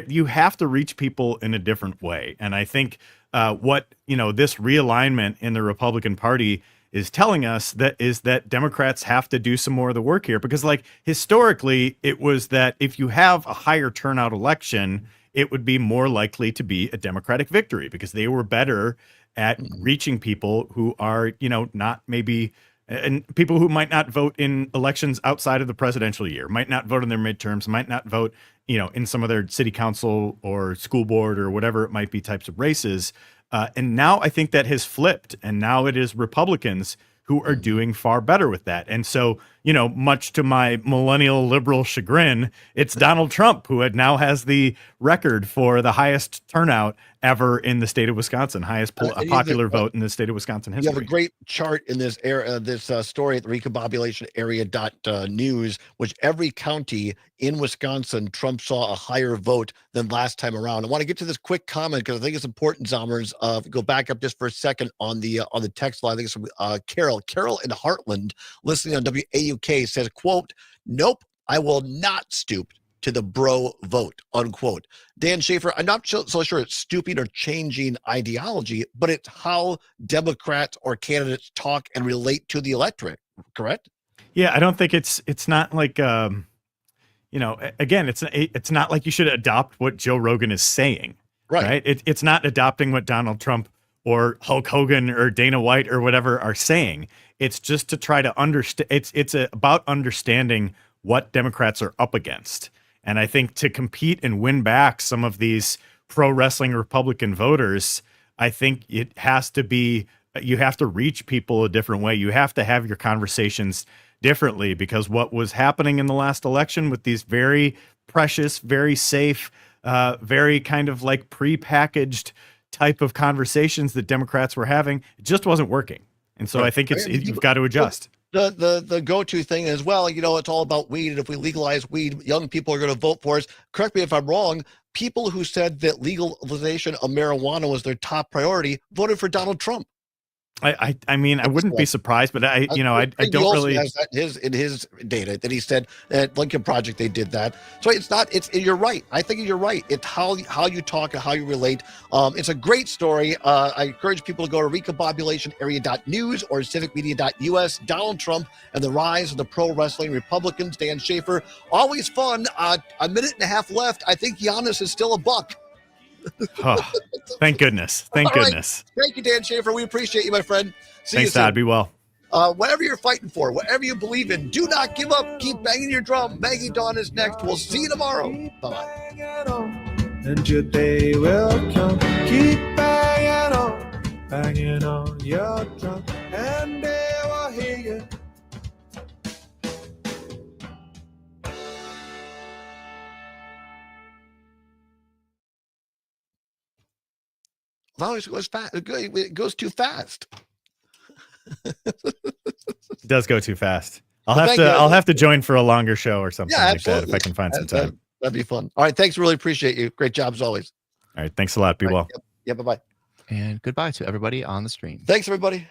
S17: you have to reach people in a different way. And I think what this realignment in the Republican Party is telling us that Democrats have to do some more of the work here, because historically it was that if you have a higher turnout election, it would be more likely to be a Democratic victory because they were better at reaching people who are, not maybe, and people who might not vote in elections outside of the presidential year, might not vote in their midterms, might not vote, in some of their city council or school board or whatever it might be types of races. And now I think that has flipped, and now it is Republicans who are doing far better with that. And so, much to my millennial liberal chagrin, it's Donald Trump who now has the record for the highest turnout ever in the state of Wisconsin, highest popular vote in the state of Wisconsin history.
S3: You have a great chart in this story at the recombobulationarea.news, which every county in Wisconsin, Trump saw a higher vote than last time around. I want to get to this quick comment because I think it's important, Zommers. Go back up just for a second on the text line. I think it's from Carol in Heartland, listening on WAUK, says, quote, "Nope, I will not stoop to the bro vote," unquote. Dan Schaefer, I'm not so sure it's stooping or changing ideology, but it's how Democrats or candidates talk and relate to the electorate, correct?
S17: Yeah, I don't think it's not like, again, it's not like you should adopt what Joe Rogan is saying, right? It's not adopting what Donald Trump or Hulk Hogan or Dana White or whatever are saying. It's just to try to understand. It's about understanding what Democrats are up against. And I think to compete and win back some of these pro wrestling Republican voters, I think it has to be, you have to reach people a different way. You have to have your conversations differently, because what was happening in the last election with these very precious, very safe, very kind of like prepackaged type of conversations that Democrats were having, it just wasn't working. And so I think you've got to adjust.
S3: The go-to thing as well, it's all about weed, and if we legalize weed, young people are going to vote for us. Correct me if I'm wrong. People who said that legalization of marijuana was their top priority voted for Donald Trump.
S17: I mean, I wouldn't be surprised, but I don't really.
S3: Has that in his data that he said at Lincoln Project they did that. So you're right. I think you're right. It's how you talk and how you relate. It's a great story. I encourage people to go to recombobulationarea.news or civicmedia.us. Donald Trump and the rise of the pro wrestling Republicans. Dan Schaefer, always fun. A minute and a half left. I think Giannis is still a buck.
S17: Oh, thank goodness. Thank goodness.
S3: Thank you, Dan Schaefer. We appreciate you, my friend.
S17: Thanks, Todd. Be well.
S3: Whatever you're fighting for, whatever you believe in, do not give up. Keep banging your drum. Maggie Dawn is next. We'll see you tomorrow. Bye-bye.
S11: And your day will come. Keep banging on your drum, and they will hear you.
S3: As long as it goes fast, it goes too fast.
S17: It does go too fast. I'll have to join for a longer show or something like that if I can find some time.
S3: That'd be fun. All right, thanks. Really appreciate you. Great job as always.
S17: All right, thanks a lot. Be well.
S3: Yeah, bye-bye.
S4: And goodbye to everybody on the stream.
S3: Thanks, everybody.